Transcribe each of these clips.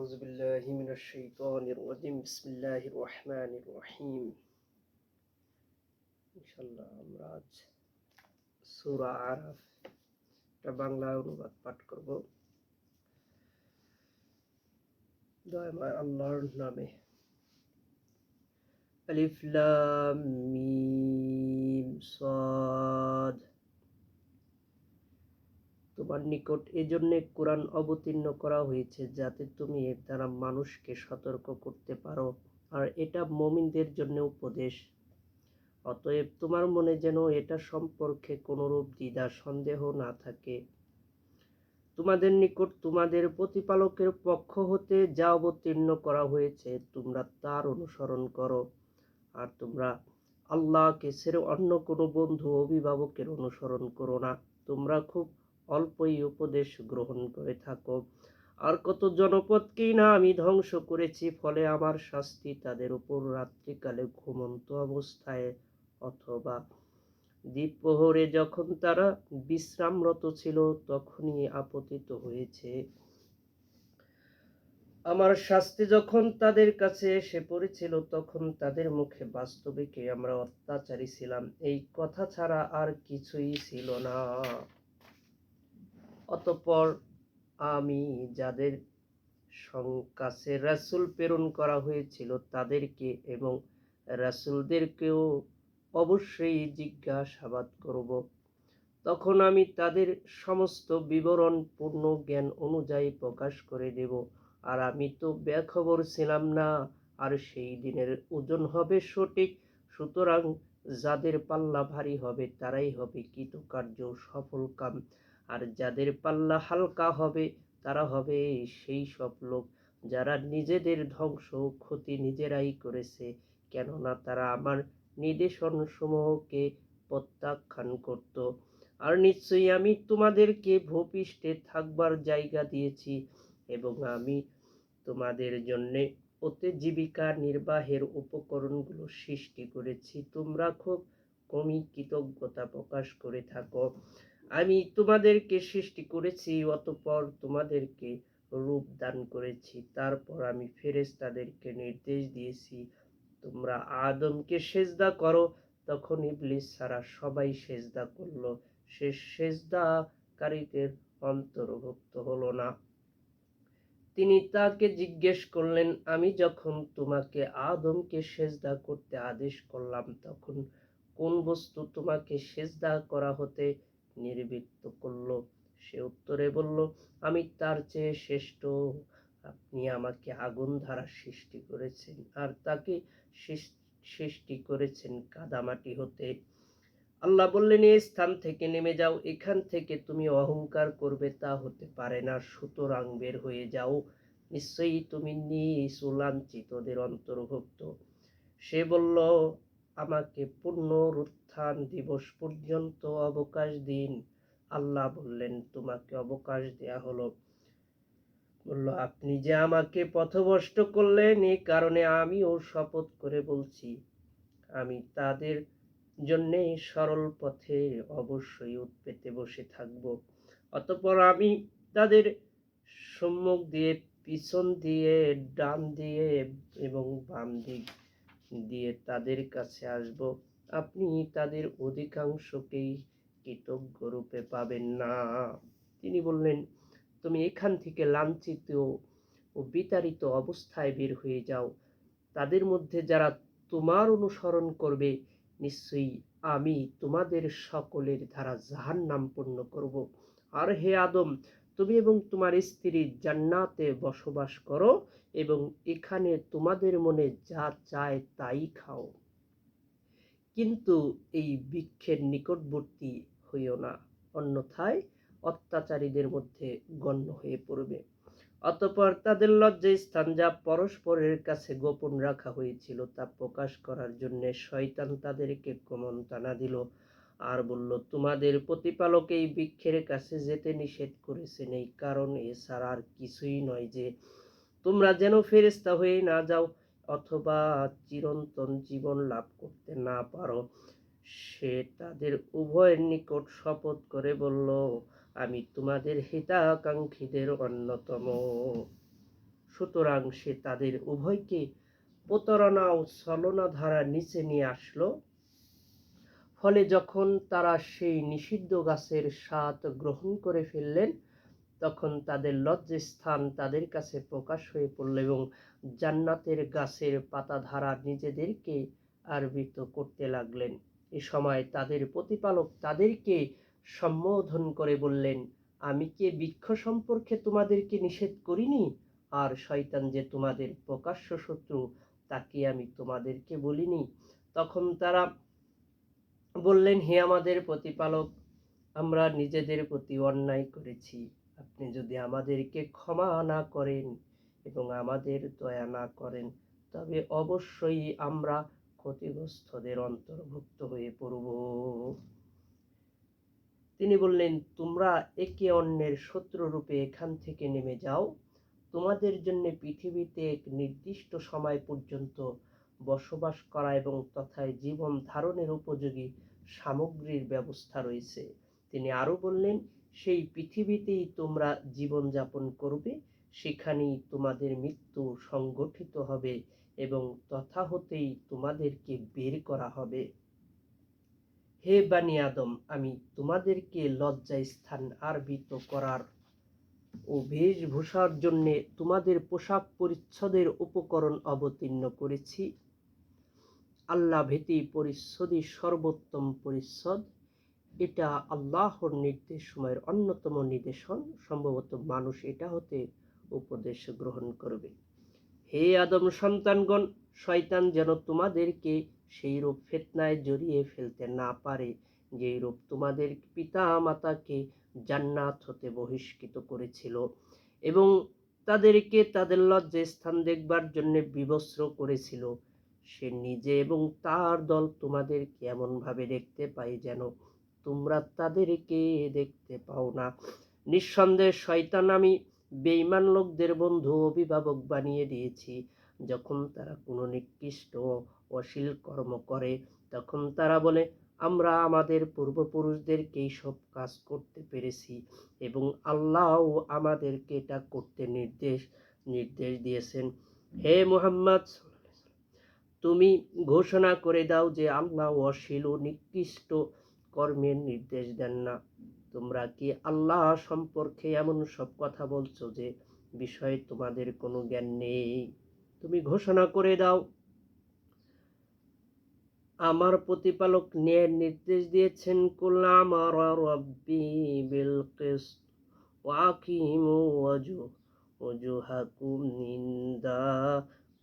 أعوذ بالله من الشيطان الرجيم بسم الله الرحمن الرحيم ইনশাআল্লাহ আমরা আজ সূরা আরাফ এর বাংলা অনুবাদ পাঠ করব। দয়াময় আল্লাহর নামে। আলিফ লাম মিম সাদ। তোমার নিকট এজন্য কোরআন অবতীর্ণ করা হয়েছে যাতে তুমি এর দ্বারা মানুষকে সতর্ক করতে পারো, আর এটা মুমিনদের জন্য উপদেশ। অতএব তোমার মনে যেন এটা সম্পর্কে কোনরূপ দ্বিধা সন্দেহ না থাকে। তোমাদের নিকট তোমাদের প্রতিপালকের পক্ষ হতে যা অবতীর্ণ করা হয়েছে তোমরা তার অনুসরণ করো, আর তোমরা আল্লাহকে ছেড়ে অন্য কোনো বন্ধু অভিভাবকের অনুসরণ করো না। তোমরা খুব অল্পই উপদেশ গ্রহণ করে থাকো। আর কত জনপদকেই না আমি ধ্বংস করেছি, ফলে আমার শাস্তি তাদের উপর রাত্রিকালে ঘুমন্ত অবস্থায় অথবা দ্বীপ্রহরে যখন তারা বিশ্রামরত ছিল তখনই আপতিত হয়েছে। আমার শাস্তি যখন তাদের কাছে এসে পড়েছিল তখন তাদের মুখে বাস্তবিকে আমরা অত্যাচারী ছিলাম, এই কথা ছাড়া আর কিছুই ছিল না। অতঃপর আমি যাদের কাছে রাসূল প্রেরণ করা হয়েছিল তাদেরকে এবং রাসূলদেরকেও অবশ্যই জিজ্ঞাসাবাদ করব। তখন আমি তাদের সমস্ত বিবরণ পূর্ণ জ্ঞান অনুযায়ী প্রকাশ করে দেব। আর আমি তো বেখবর ছিলাম না, আর সেই দিনের ওজন হবে সঠিক। সুতরাং যাদের পাল্লা ভারী হবে তারাই হবে কৃতকার্য সফলকাম, আর যাদের পাল্লা হালকা হবে তারা হবে সেই সব লোক যারা নিজেদের ধ্বংস ক্ষতি নিজেরাই করেছে, কেননা তারা আমার নির্দেশনসমূহকে প্রত্যাখ্যান করত। আর নিশ্চয়ই আমি তোমাদেরকে ভূপৃষ্ঠে থাকবার জায়গা দিয়েছি এবং আমি তোমাদের জন্যে ওতে জীবিকা নির্বাহের উপকরণগুলো সৃষ্টি করেছি। তোমরা খুব কমই কৃতজ্ঞতা প্রকাশ করে থাকো। আমি তোমাদেরকে সৃষ্টি করেছি, অতঃপর তোমাদেরকে রূপ দান করেছি। তারপর আমি ফেরেশতাদেরকে নির্দেশ দিয়েছি তোমরা আদমকে সেজদা করো। তখন ইবলিস ছাড়া সবাই সেজদা করলো, সে সেজদাকারীদের অন্তর্ভুক্ত হলো না। তিনি তাকে জিজ্ঞেস করলেন, আমি যখন তোমাকে আদমকে সেজদা করতে আদেশ করলাম তখন কোন বস্তু তোমাকে সেজদা করা হতে নির্বৃত্ত করল? সে উত্তরে বলল, আমি তার চেয়ে শ্রেষ্ঠ। আপনি আমাকে আগুন দ্বারা সৃষ্টি করেছেন, আর তাকে সৃষ্টি করেছেন কাদামাটি হতে। আল্লাহ বললেন, এই স্থান থেকে নেমে যাও, এখান থেকে তুমি অহংকার করবে তা হতে পারে না, সুতরাং বের হয়ে যাও, নিশ্চয়ই তুমি লাঞ্ছিতদের অন্তর্ভুক্ত। সে বলল, আমাকে পুনরুত্থান দিবস পর্যন্ত অবকাশ দিন। আল্লাহ বললেন, তোমাকে অবকাশ দেয়া হলো। বলল, আপনি যে আমাকে পথভ্রষ্ট করলেন, এই কারণে আমিও শপথ করে বলছি আমি তাদের জন্যে সরল পথে অবশ্যই উৎপেতে বসে থাকব। অতঃপর আমি তাদের সম্মুখ দিয়ে, পিছন দিয়ে, ডান দিয়ে এবং বাম দিক দিয়ে তাদের কাছে আসব। আপনি তাদের অধিকাংশকেই কৃতজ্ঞ রূপে পাবেন না। তিনি বললেন, তুমি এখান থেকে লাঞ্ছিত ও বিতাড়িত অবস্থায় বের হয়ে যাও। তাদের মধ্যে যারা তোমার অনুসরণ করবে নিশ্চয়ই আমি তোমাদের সকলের দ্বারা জাহান্নাম পূর্ণ করব। আর হে আদম, তুমি এবং তোমার স্ত্রী জান্নাতে বসবাস করো এবং এখানে তোমাদের মনে যা চায় তাই খাও, কিন্তু এই বৃক্ষের নিকটবর্তী হইও না, অন্যথায় অত্যাচারীদের মধ্যে গণ্য হয়ে পড়বে। অতঃপর তাদের লজ্জাস্থান যা পরস্পরের কাছে গোপন রাখা হয়েছিল তা প্রকাশ করার জন্য শয়তান তাদেরকে কুমন্ত্রণা দিল আর বলল, তোমাদের প্রতিপালক এই বৃক্ষের কাছে যেতে নিষেধ করেছেন, এই কারণ এছাড়া আর কিছুই নয় যে তোমরা যেন ফেরেশতা হয়ে না যাও অথবা চিরন্তন জীবন লাভ করতে না পারো। সে তাদের উভয়ের নিকট শপথ করে বলল, আমি তোমাদের হিতাকাঙ্ক্ষীদের অন্যতম। সুতরাং সে তাদের উভয়কে প্রতারণা ও ছলনাধারার নিচে নিয়ে আসলো। ফলে যখন তারা সেই নিষিদ্ধ গাছের স্বাদ গ্রহণ করে ফেললেন, তখন তাদের লজ্জাস্থান তাদের কাছে প্রকাশ হয়ে পড়ল এবং জান্নাতের গাছের পাতাধারা নিজেদেরকে আবৃত করতে লাগলেন। এ সময় তাদের প্রতিপালক তাদেরকে সম্বোধন করে বললেন, আমি কি বৃক্ষ সম্পর্কে তোমাদেরকে নিষেধ করিনি? আর শয়তান যে তোমাদের প্রকাশ্য শত্রু, তাকে আমি তোমাদেরকে বলিনি? তখন তারা বললেন, হে আমাদের প্রতিপালক, আমরা নিজেদের প্রতি অন্যায় করেছি। আপনি যদি আমাদেরকে ক্ষমা না করেন এবং আমাদের দয়া না করেন, তবে অবশ্যই আমরা ক্ষতিগ্রস্তদের অন্তর্ভুক্ত হয়ে পড়ব। তিনি বললেন, তোমরা একে অন্যের শত্রুরূপে এখান থেকে নেমে যাও। তোমাদের জন্য পৃথিবীতে এক নির্দিষ্ট সময় পর্যন্ত বসবাস করা এবং তথায় জীবন ধারণের উপযোগী সামগ্রীর ব্যবস্থা রয়েছে। তিনি আরো বললেন, সেই পৃথিবীতেই তোমরা জীবনযাপন করবে, সেখানেই তোমাদের মৃত্যু সংগঠিত হবে এবং তথা হতেই তোমাদেরকে বের করা হবে। হে বানি আদম, আমি তোমাদেরকে লজ্জাস্থান আবৃত করার ও বেশভূষার জন্য তোমাদের পোশাক পরিচ্ছদের উপকরণ অবতীর্ণ করেছি। আল্লাহ ভীতি পরিচ্ছদই সর্বোত্তম পরিচ্ছদ। এটা আল্লাহর নির্দেশ সময়ের অন্যতম নিদর্শন। সম্ভবত মানুষ এটা হতে উপদেশ গ্রহণ করবে। হে আদম সন্তানগণ, শয়তান যেন তোমাদেরকে সেই রূপ ফিতনায় জড়িয়ে ফেলতে না পারে, যেই রূপ তোমাদের পিতা মাতাকে জান্নাত হতে বহিষ্কৃত করেছিল এবং তাদেরকে তাদের লজ্জাস্থান দেখবার জন্য বিবস্ত্র করেছিল। সে নিজে এবং তার দল তোমাদেরকে এমন ভাবে দেখতে পায় যেন তোমরা তাদেরকে দেখতে পাও না। নিঃসন্দেহে শয়তান আমি বেঈমান লোকদের বন্ধু অভিভাবক বানিয়ে দিয়েছি। যখন তারা কোনো নিকৃষ্ট অশ্লীল কর্ম করে, তখন তারা বলে, আমরা আমাদের পূর্বপুরুষদেরকে এইসব কাজ করতে পেরেছি এবং আল্লাহও আমাদেরকে এটা করতে নির্দেশ দিয়েছেন। হে মুহাম্মদ, তুমি ঘোষণা করে দাও যে আল্লাহ অশ্লীল ও নিকৃষ্ট কর্মের নির্দেশ দেন না। তোমরা কি আল্লাহ সম্পর্কে এমন সব কথা বলছো যে বিষয়ে তোমাদের কোনো জ্ঞান নেই? তুমি ঘোষণা করে দাও, আমার প্রতিপালক ন্যায়ের নির্দেশ দিয়েছেন, কুল আমারা রাব্বি বিল কিসত ওয়া আকিমু ওয়াজহাকুম ইনদা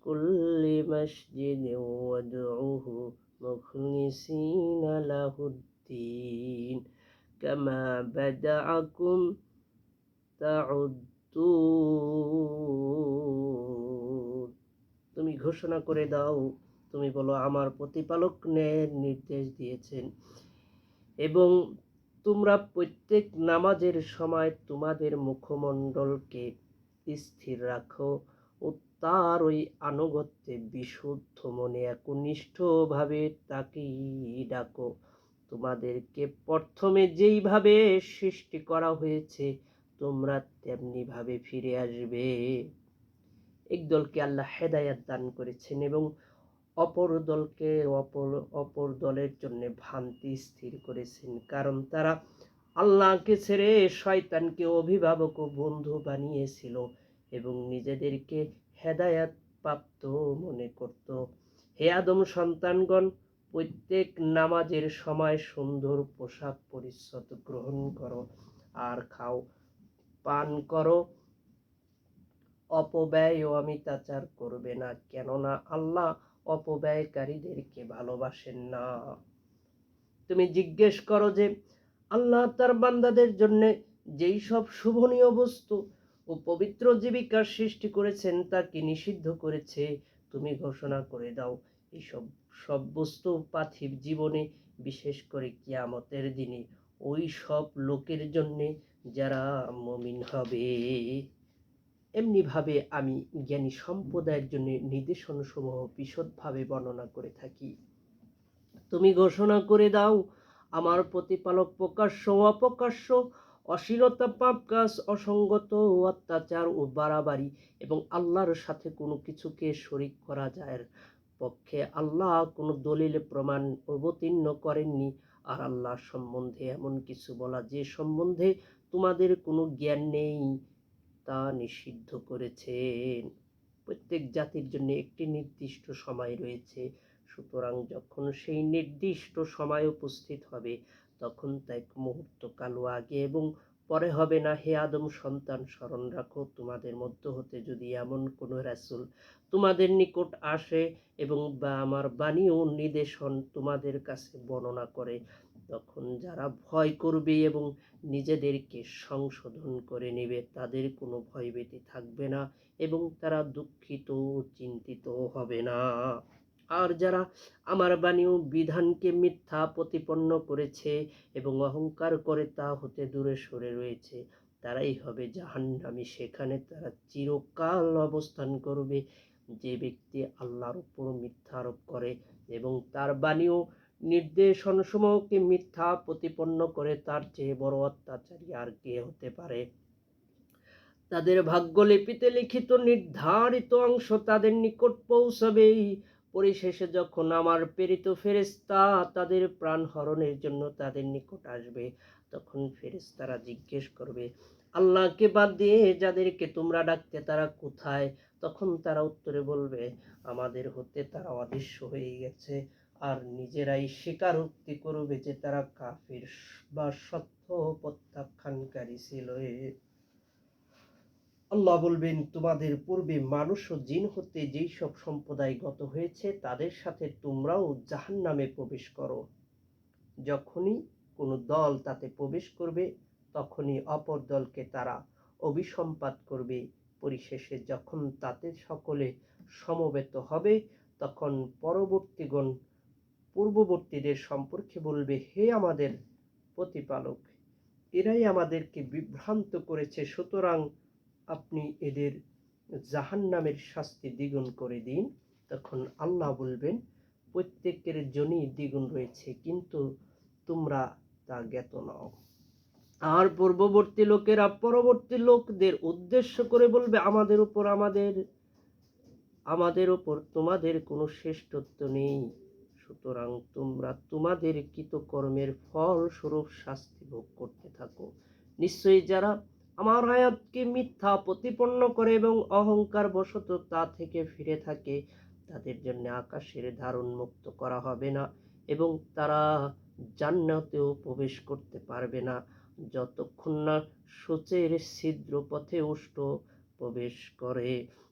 কুল্লি মাসজিদিন ওয়াদউহু মুখলিসিনা লাহুদ্দিন কামা বাদাআকুম তাউদ্দুন। তুমি ঘোষণা করে দাও, তুমি বলো, আমার প্রতিপালক ন্যায়ের নির্দেশ দিয়েছেন এবং তোমরা প্রত্যেক নামাজের সময় তোমাদের মুখমণ্ডলকে স্থির রাখো ও তার ওই আনুগত্যে বিশুদ্ধ মনে একনিষ্ঠভাবে তাকেই ডাকো। তোমাদেরকে প্রথমে যেইভাবে সৃষ্টি করা হয়েছে তোমরা তেমনি ভাবে ফিরে আসবে। এক দলকে আল্লাহ হেদায়াত দান করেছেন এবং অপর দলের জন্য ভ্রান্তি স্থির করেছেন, কারণ তারা আল্লাহকে ছেড়ে শয়তানকে অভিভাবক ও বন্ধু বানিয়েছিল এবং নিজেদেরকে হেদায়াত প্রাপ্ত মনে করত। হে আদম সন্তানগণ, প্রত্যেক নামাজের সময় সুন্দর পোশাক পরিচ্ছদ গ্রহণ করো আর খাও, পান করো, অপব্যয় ও অমিতাচার করবে না, কেননা আল্লাহ অপব্যয়কারীদেরকে ভালোবাসেন না। তুমি জিজ্ঞেস করো যে আল্লাহ তার বান্দাদের জন্য যেই সব শুভনীয় বস্তু ও পবিত্র জীবিকার সৃষ্টি করেছেন তা কি নিষিদ্ধ করেছে? তুমি ঘোষণা করে দাও, এইসব সব বস্তু পার্থিব জীবনে, বিশেষ করে কিয়ামতের দিনে ওই সব লোকের জন্য যারা মুমিন হবে। এমনিভাবে আমি জ্ঞানী সম্প্রদায়ের জন্য নির্দেশনসমূহ বিশদভাবে বর্ণনা করে থাকি। তুমি ঘোষণা করে দাও, আমার প্রতিপালক প্রকাশ্য ও অপ্রকাশ্য অশ্লীলতা, পাপ কাজ, অসঙ্গত, অত্যাচার ও বাড়াবাড়ি এবং আল্লাহর সাথে কোনো কিছুকে শরিক করা যায় পক্ষে আল্লাহ কোনো দলিল প্রমাণ অবতীর্ণ করেননি। আর আল্লাহ সম্বন্ধে এমন কিছু বলা যে সম্বন্ধে তোমাদের কোনো জ্ঞান নেই তা নিষিদ্ধ করেছেন। প্রত্যেক জাতির জন্য একটি নির্দিষ্ট সময় রয়েছে, সুতরাং যখন সেই নির্দিষ্ট সময় উপস্থিত হবে তখন তা এক মুহূর্ত কালো আগে এবং পরে হবে না। হে আদম সন্তান, স্মরণ রাখো তোমাদের মধ্য হতে যদি এমন কোনো রাসূল তোমাদের নিকট আসে এবং বা আমার বাণী ও নির্দেশন তোমাদের কাছে বর্ণনা করে, তখন যারা ভয় করবে এবং নিজেদেরকে সংশোধন করে নেবে তাদের কোনো ভয়ভীতি থাকবে না এবং তারা দুঃখিত ও চিন্তিত হবে না। আর যারা আমার বাণী ও বিধানকে মিথ্যা প্রতিপন্ন করেছে এবং অহংকার করে তা হতে দূরে সরে রয়েছে, তারাই হবে জাহান্নামী। সেখানে তারা চিরকাল অবস্থান করবে। যে ব্যক্তি আল্লাহর উপর মিথ্যা আরোপ করে এবং তার বাণী ও নির্দেশনসমূহকে মিথ্যা প্রতিপন্ন করে, তার চেয়ে বড় অত্যাচারী আর কে হতে পারে। তাদের ভাগ্যলিপিতে লিখিত নির্ধারিত অংশ তাদের নিকট পৌঁছাবেই। পরিশেষে যখন আমার প্রেরিত ফেরেশতা তাদের প্রাণ হরণের জন্য তাদের নিকট আসবে, তখন ফেরেশতারা জিজ্ঞেস করবে, আল্লাহকে বাদ দিয়ে যাদেরকে তোমরা ডাকতে তারা কোথায়? তখন তারা উত্তরে বলবে, আমাদের হতে তারা অদৃশ্য হয়ে গেছে। আর নিজেরাই স্বীকারোক্তি করবে যে তারা কাফির বা সত্য প্রত্যাখ্যানকারী ছিল। আল্লাহ বলবেন, তোমাদের পূর্বে মানুষ ও জিন হতে যেই সব সম্প্রদায় গত হয়েছে তাদের সাথে তোমরাও জাহান্নামে প্রবেশ করো। যখনই কোনো দল তাতে প্রবেশ করবে তখনই অপর দলকে তারা অভিসম্পাত করবে। পরিশেষে যখন তাতে সকলে সমবেত হবে তখন পরবর্তীগণ পূর্ববর্তীদের সম্পর্কে বলবে, হে আমাদের প্রতিপালক, এরাই আমাদেরকে বিভ্রান্ত করেছে, সুতরাং আপনি এদের জাহান্নামের শাস্তি দ্বিগুণ করে দিন। তখন আল্লাহ বলবেন, প্রত্যেকের জন্যই দ্বিগুণ রয়েছে, কিন্তু তোমরা তা জ্ঞাত নও। আর পূর্ববর্তী লোকেরা পরবর্তী লোকদের উদ্দেশ্য করে বলবে, আমাদের উপর তোমাদের কোনো শ্রেষ্ঠত্ব নেই, সুতরাং তোমরা তোমাদের কৃতকর্মের ফল স্বরূপ শাস্তি ভোগ করতে থাকো। নিশ্চয়ই যারা আমার আয়াতকে মিথ্যা প্রতিপন্ন করে এবং অহংকার বশত তা থেকে ফিরে থাকে, তাদের জন্য আকাশের দ্বার উন্মুক্ত করা হবে না এবং তারা জান্নাতেও প্রবেশ করতে পারবে না যতক্ষণ না সূচের ছিদ্র পথে উষ্ণ প্রবেশ করে।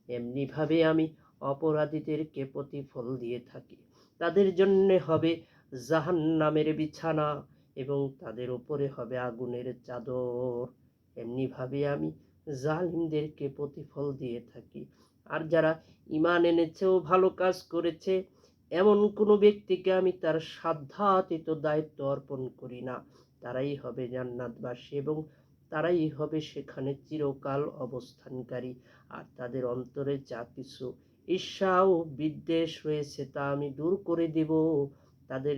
এমনিভাবে আমি অপরাধীদেরকে প্রতিফল দিয়ে থাকি। তাদের জন্য হবে জাহান্নামের বিছানা এবং তাদের উপরে হবে আগুনের চাদর। এমনিভাবে আমি জালিমদেরকে প্রতিফল দিয়ে থাকি। আর যারা ঈমান এনেছে ও ভালো কাজ করেছে এমন কোনো ব্যক্তিকে আমি তার সাধ্যাতীত দায়িত্ব অর্পণ করি না। তারাই হবে জান্নাতবাসী এবং তারাই হবে সেখানে চিরকাল অবস্থানকারী। আর তাদের অন্তরে যা কিছু ঈর্ষা ও বিদ্বেষ রয়েছে তা আমি দূর করে দেব। তাদের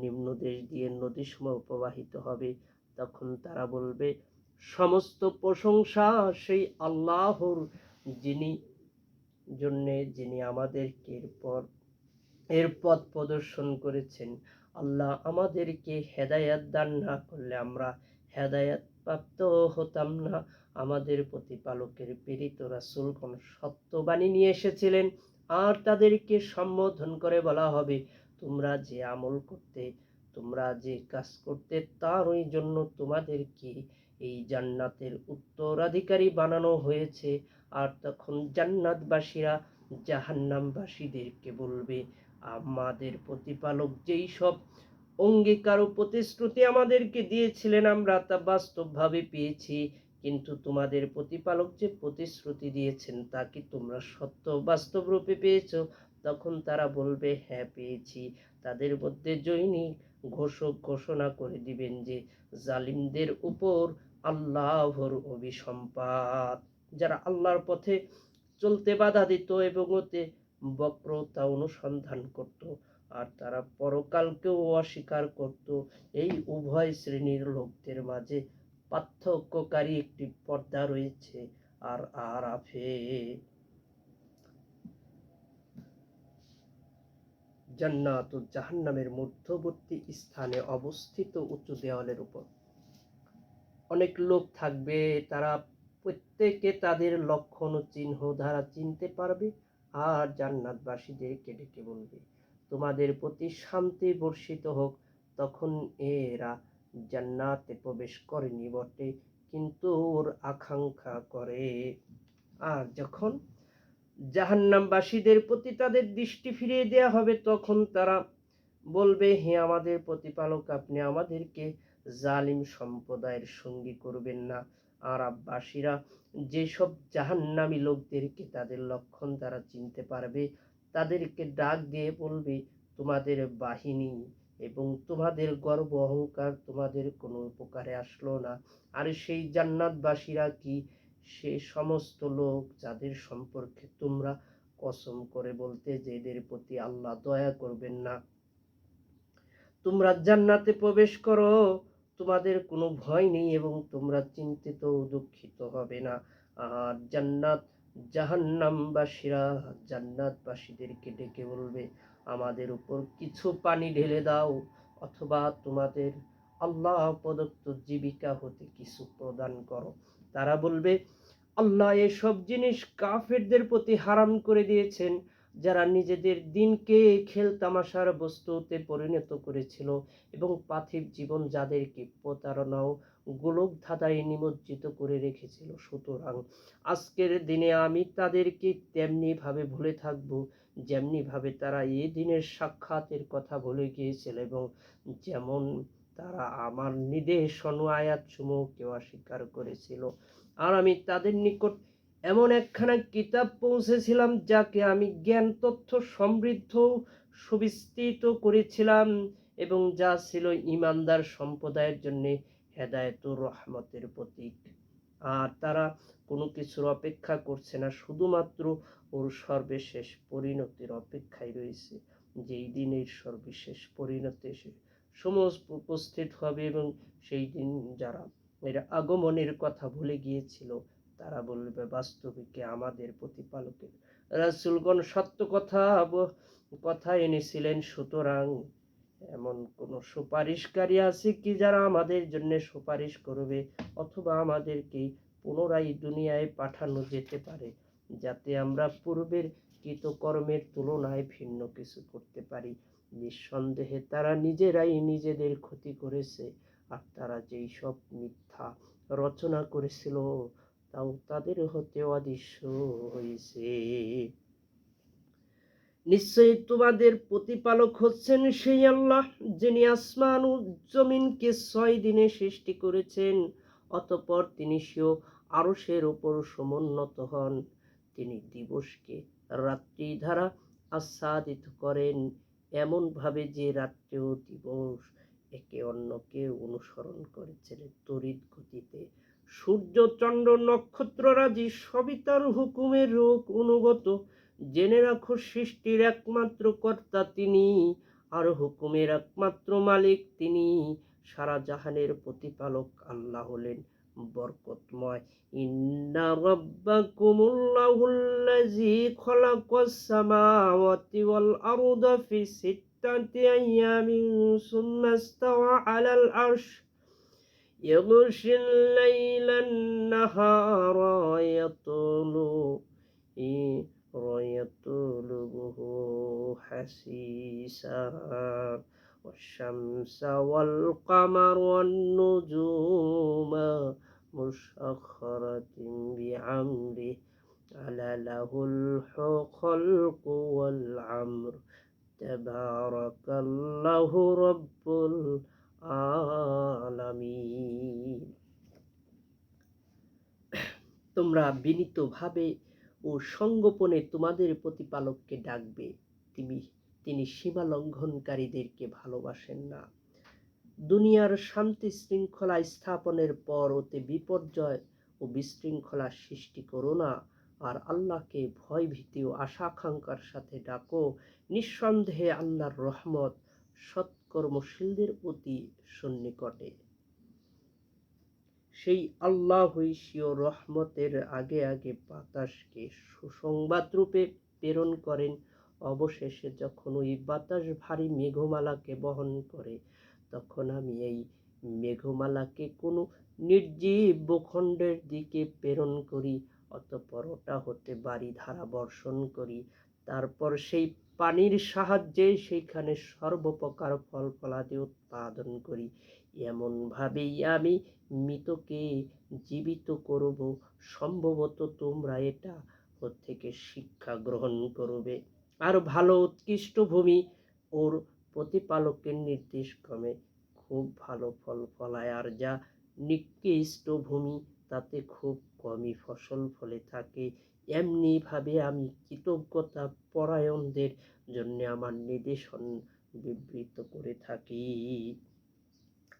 নিম্নদেশ দিয়ে নদীসমূহ প্রবাহিত হবে। তখন তারা বলবে, সমস্ত প্রশংসা সেই আল্লাহর যিনি আমাদেরকে এর পথ প্রদর্শন করেছেন। আল্লাহ আমাদেরকে হেদায়াত দান না করলে আমরা হেদায়াত প্রাপ্ত হতাম না। আমাদের প্রতিপালকের প্রেরিত রাসূলগণ সত্যবাণী নিয়ে এসেছিলেন আর তাদেরকে সম্বোধন করে বলা হবে, তোমরা যে আমল করতে, তোমরা যে কাজ করতে তারই জন্য তোমাদেরকে এই জান্নাতের উত্তরাধিকারী বানানো হয়েছে। আর তখন জান্নাতবাসীরা জাহান্নামবাসীদেরকে বলবে, আমাদের প্রতিপালক যেই সব অঙ্গীকার ও প্রতিশ্রুতি আমাদেরকে দিয়েছিলেন আমরা তা বাস্তবভাবে পেয়েছি, কিন্তু তোমাদের প্রতিপালক যে প্রতিশ্রুতি দিয়েছেন তা কি তোমরা সত্য বাস্তব রূপে পেয়েছো? তখন তারা বলবে, হ্যাঁ পেয়েছি। তাদের মধ্যে জৈনিক ঘোষক ঘোষণা করে দিবেন যে জালিমদের উপর আল্লাহর অভিসম্পাত। যারা আল্লাহর পথে চলতে বাধা দিত এবং ওতে বক্রতা অনুসন্ধান করত আর তারা পরকালকেও অস্বীকার করত, এই উভয় শ্রেণীর লোকদের মাঝে পার্থক্যকারী একটি পর্দা রয়েছে। আর আরাফে জান্নাত ও জাহান্নামের মধ্যবর্তী স্থানে অবস্থিত উঁচু দেওয়ালের উপর অনেক লোক থাকবে, তারা প্রত্যেকে তাদের লক্ষণ ও চিহ্ন দ্বারা চিনতে পারবে। আর জান্নাতবাসীদেরকে ডেকে বলবে, তোমাদের প্রতি শান্তি বর্ষিত হোক। তখন এরা জান্নাতে প্রবেশ করেনি বটে, কিন্তু ওর আকাঙ্ক্ষা করে। আর যখন জাহান্নামবাসীদের প্রতি তাদের দৃষ্টি ফিরিয়ে দেওয়া হবে, তখন তারা বলবে, হে আমাদের প্রতিপালক, আপনি আমাদেরকে জালিম সম্প্রদায়ের সঙ্গী করবেন না। আরববাসীরা যেসব জাহান্নামী লোকদেরকে তাদের লক্ষণ দ্বারা চিনতে পারবে, তাদেরকে ডাক দিয়ে বলবে, তোমাদের বাহিনী এবং তোমাদের গর্ব অহংকার তোমাদের কোনো উপকারে আসলো না। আর সেই জান্নাতবাসীরা কি? সে সমস্ত লোক যাদের সম্পর্কে তোমরা কসম করে বলতে যে এদের প্রতি আল্লাহ দয়া করবেন না। তোমরা জান্নাতে প্রবেশ করো, তোমাদের কোনো ভয় নেই এবং তোমরা চিন্তিত ও দুঃখিত হবে না। আর জাহান্নামবাসীরা জান্নাতবাসীদেরকে ডেকে বলবে, আমাদের উপর কিছু পানি ঢেলে দাও, অথবা তোমাদের আল্লাহ প্রদত্ত জীবিকা হতে কিছু প্রদান করো। তারা বলবে, আল্লাহ এসব জিনিস কাফেরদের প্রতি হারাম করে দিয়েছেন, যারা নিজেদের দিনকে খেলতামাশার বস্তুতে পরিণত করেছিল এবং পার্থিব জীবন যাদেরকে প্রতারণা ও গোলকধাঁধায় নিমজ্জিত করে রেখেছিল। সুতরাং আজকের দিনে আমি তাদেরকে তেমনি ভাবে ভুলে থাকব, যেমনি ভাবে তারা এই দিনের সাক্ষাতের কথা ভুলে গিয়েছিল এবং যেমন তারা আমার নির্দেশন ও আয়াতসমূহকে অস্বীকার করেছিল। আর আমি তাদের নিকট এমন একখানা কিতাব পৌঁছেছিলাম, যাকে আমি জ্ঞান তথ্য সমৃদ্ধ সুবিস্তৃত করেছিলাম এবং যা ছিল ইমানদার সম্প্রদায়ের জন্য হেদায়েত ও রহমতের প্রতীক। আর তারা কোনো কিছুর অপেক্ষা করছে না, শুধুমাত্র ওর সর্বশেষ পরিণতির অপেক্ষায় রয়েছে। যেই দিনের সর্বশেষ পরিণতি এসে সমস্ত উপস্থিত হবে এবং সেই দিন যারা এর আগমনের কথা ভুলে গিয়েছিল, তারা বলবে, বাস্তবিকে আমাদের প্রতিপালকের রাসূলগণ সত্য কথা এনেছিলেন। সুতরাং এমন কোন সুপারিশকারী আছে কি যারা আমাদের জন্য সুপারিশ করবে, অথবা আমাদেরকে পুনরায় দুনিয়ায় পাঠানো যেতে পারে, যাতে আমরা পূর্বের কৃতকর্মের তুলনায় ভিন্ন কিছু করতে পারি। নিঃসন্দেহে তারা নিজেরাই নিজেদের ক্ষতি করেছে, আর তারা যেই সব মিথ্যা রচনা করেছিল তাও তাদের হতে অদৃশ্য হয়েছে। নিশ্চয়ই তোমাদের প্রতিপালক হচ্ছেন সেই আল্লাহ, যিনি আসমান ও জমিনকে 6 দিনে সৃষ্টি করেছেন। অতঃপর তিনি স্বীয় আরশের উপর সমুন্নত হন। তিনি দিবসকে রাত্রি দ্বারা আচ্ছাদিত করেন, এমন ভাবে যে রাত্রি ও দিবস একে অন্যকে অনুসরণ করে চলে তড়িৎ গতিতে। সূর্য চন্দ্র নক্ষত্ররাজি সবই তার হুকুমের অনুগত। জেনে রাখো, সৃষ্টির একমাত্র কর্তা তিনি, আর হুকুমের একমাত্র মালিক তিনি। সারা জাহানের প্রতিপালক আল্লাহ হলেন বরকতময়। ইন্না রাব্বাকুমুল্লাহুল্লাযী খালাকাস সামাওয়াতি ওয়াল আরদা ফি সিত্তাতি আইয়ামিন সুম্মা ইসতাওয়া আলাল আরশ ইয়াগশিল লাইলান নাহারা يطلبه حسيسا والشمس والقمر والنجوم مسخرة بأمره ألا له الخلق والأمر تبارك الله رب العالمين। তোমরা বিনীতভাবে ও সংগোপনে তোমাদের প্রতিপালককে ডাকবে। তিনি সীমা লঙ্ঘনকারীদেরকে ভালোবাসেন না। দুনিয়ার শান্তি শৃঙ্খলা স্থাপনের পর ওতে বিপর্যয় ও বিশৃঙ্খলা সৃষ্টি করো না। আর আল্লাহকে ভয় ভীতি ও আশা আকাঙ্ক্ষার সাথে ডাকো। নিঃসন্দেহে আল্লাহর রহমত সৎকর্মশীলদের প্রতি সন্নিকটে। সেই আল্লাহই স্বীয় রহমতের আগে আগে বাতাসকে সুসংবাদ রূপে প্রেরণ করেন। অবশেষে যখন ওই বাতাস ভারী মেঘমালাকে বহন করে, তখন আমি এই মেঘমালাকে কোনো নির্জীব ভূখণ্ডের দিকে প্রেরণ করি। অতঃপর ওটা হতে বারিধারা বর্ষণ করি। তারপর সেই পানির সাহায্যে সেইখানে সর্বপ্রকার ফল ফলাদি উৎপাদন করি। এমনভাবেই আমি মৃতকে জীবিত করব। সম্ভবত তোমরা এটা থেকে শিক্ষা গ্রহণ করবে। আর ভালো উৎকৃষ্ট ভূমি ওর প্রতিপালকের নির্দেশ ক্রমে খুব ভালো ফল ফলায়, আর যা নিকৃষ্ট ভূমি তাতে খুব কমই ফসল ফলে থাকে। এমনিভাবে আমি কৃতজ্ঞতা পরায়ণদের জন্য আমার নির্দেশন বিবৃত করে থাকি।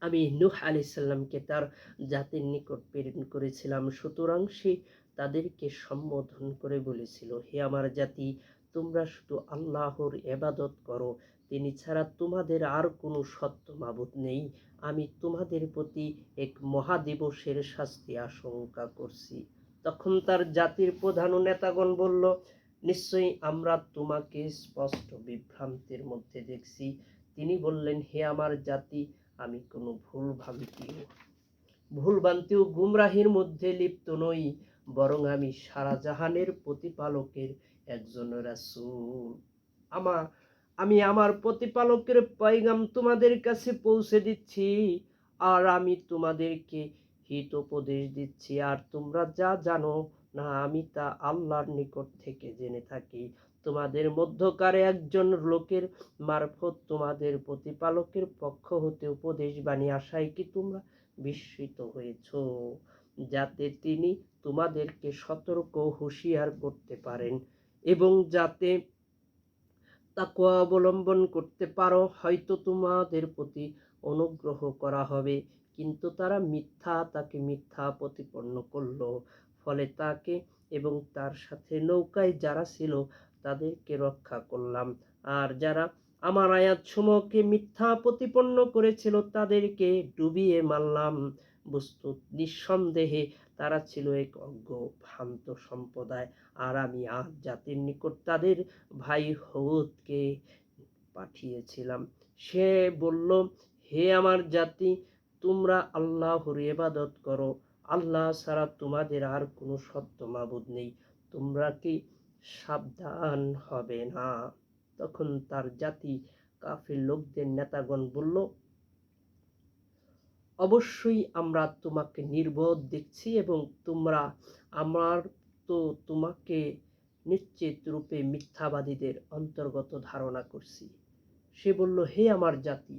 আমি নূহ আলাইহিস সালামকে তার জাতির নিকট প্রেরণ করেছিলাম, সুতরাং সে তাদেরকে সম্বোধন করে বলেছিল, হে আমার জাতি, তোমরা শুধু আল্লাহর ইবাদত করো, তিনি ছাড়া তোমাদের আর কোনো সত্য মাবুদ নেই। আমি তোমাদের প্রতি এক মহাদিবসের শাস্তি আশঙ্কা করছি। তখন তার জাতির প্রধান ও নেতাগণ বলল, নিশ্চয়ই আমরা তোমাকে স্পষ্ট বিভ্রান্তির মধ্যে দেখছি। তিনি বললেন, হে আমার জাতি, আমি কোনো ভুলভ্রান্তি ও গুমরাহির মধ্যে লিপ্ত নই, বরং আমি সারা জাহানের প্রতিপালকের একজন রাসূল। আমি আমার প্রতিপালকের পয়গাম তোমাদের কাছে পৌঁছে দিচ্ছি, আর আমি তোমাদেরকে হিতোপদেশ দিচ্ছি, আর তোমরা যা জানো না আমি তা আল্লাহর নিকট থেকে জেনে থাকি। তোমাদের মধ্যকার একজন লোকের মারফত তোমাদের প্রতিপালকের পক্ষ হতে উপদেশ বাণী আসায় কি তোমরা বিস্মিত হয়েছ, যাতে তিনি তোমাদেরকে সতর্ক হুঁশিয়ার করতে পারেন এবং যাতে তাকওয়া অবলম্বন করতে পারো। হয়তো তোমাদের প্রতি অনুগ্রহ করা হবে, কিন্তু তারা তাকে মিথ্যা প্রতিপন্ন করল। ফলে তাকে এবং তার সাথে নৌকায় যারা ছিল তাদেরকে রক্ষা করলাম, আর যারা আমার আয়াতসমূহকে মিথ্যা প্রতিপন্ন করেছিল তাদেরকে ডুবিয়ে মারলাম। বস্তুত নিঃসন্দেহে তারা ছিল এক অজ্ঞ ভ্রান্ত সম্প্রদায়। আর আমি আদ জাতির নিকট তাদের ভাই হুদকে পাঠিয়েছিলাম। সে বলল, হে আমার জাতি, তোমরা আল্লাহর ইবাদত করো, আল্লাহ ছাড়া তোমাদের আর কোনো সত্য মাবুদ নেই। তোমরা কি সাবধান হবে না? তখন তার জাতি কাফির লোকদের নেতাগণ বলল, অবশ্যই আমরা তোমাকে নির্বোধ দেখছি এবং আমার তো তোমাকে নিশ্চিত রূপে মিথ্যাবাদীদের অন্তর্গত ধারণা করছি। সে বলল, হে আমার জাতি,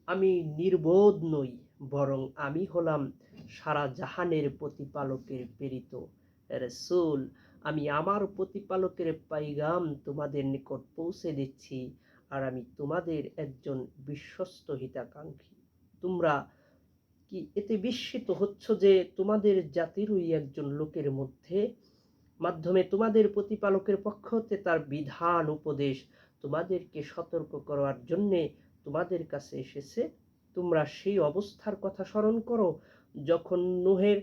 আমি নির্বোধ নই, বরং আমি হলাম সারা জাহানের প্রতিপালকের প্রেরিত রাসূল। আমি আমার প্রতিপালকের পয়গাম তোমাদের নিকট পৌঁছে দিচ্ছি, আর আমি তোমাদের একজন বিশ্বস্ত হিতাকাঙ্ক্ষী। তোমরা কি এতে বিস্মিত হচ্ছ যে তোমাদের জাতিরই একজন লোকের মাধ্যমে তোমাদের প্রতিপালকের পক্ষ হতে তার বিধান উপদেশ তোমাদেরকে সতর্ক করার জন্যে তোমাদের কাছে এসেছে? তোমরা সেই অবস্থার কথা স্মরণ করো যখন নূহের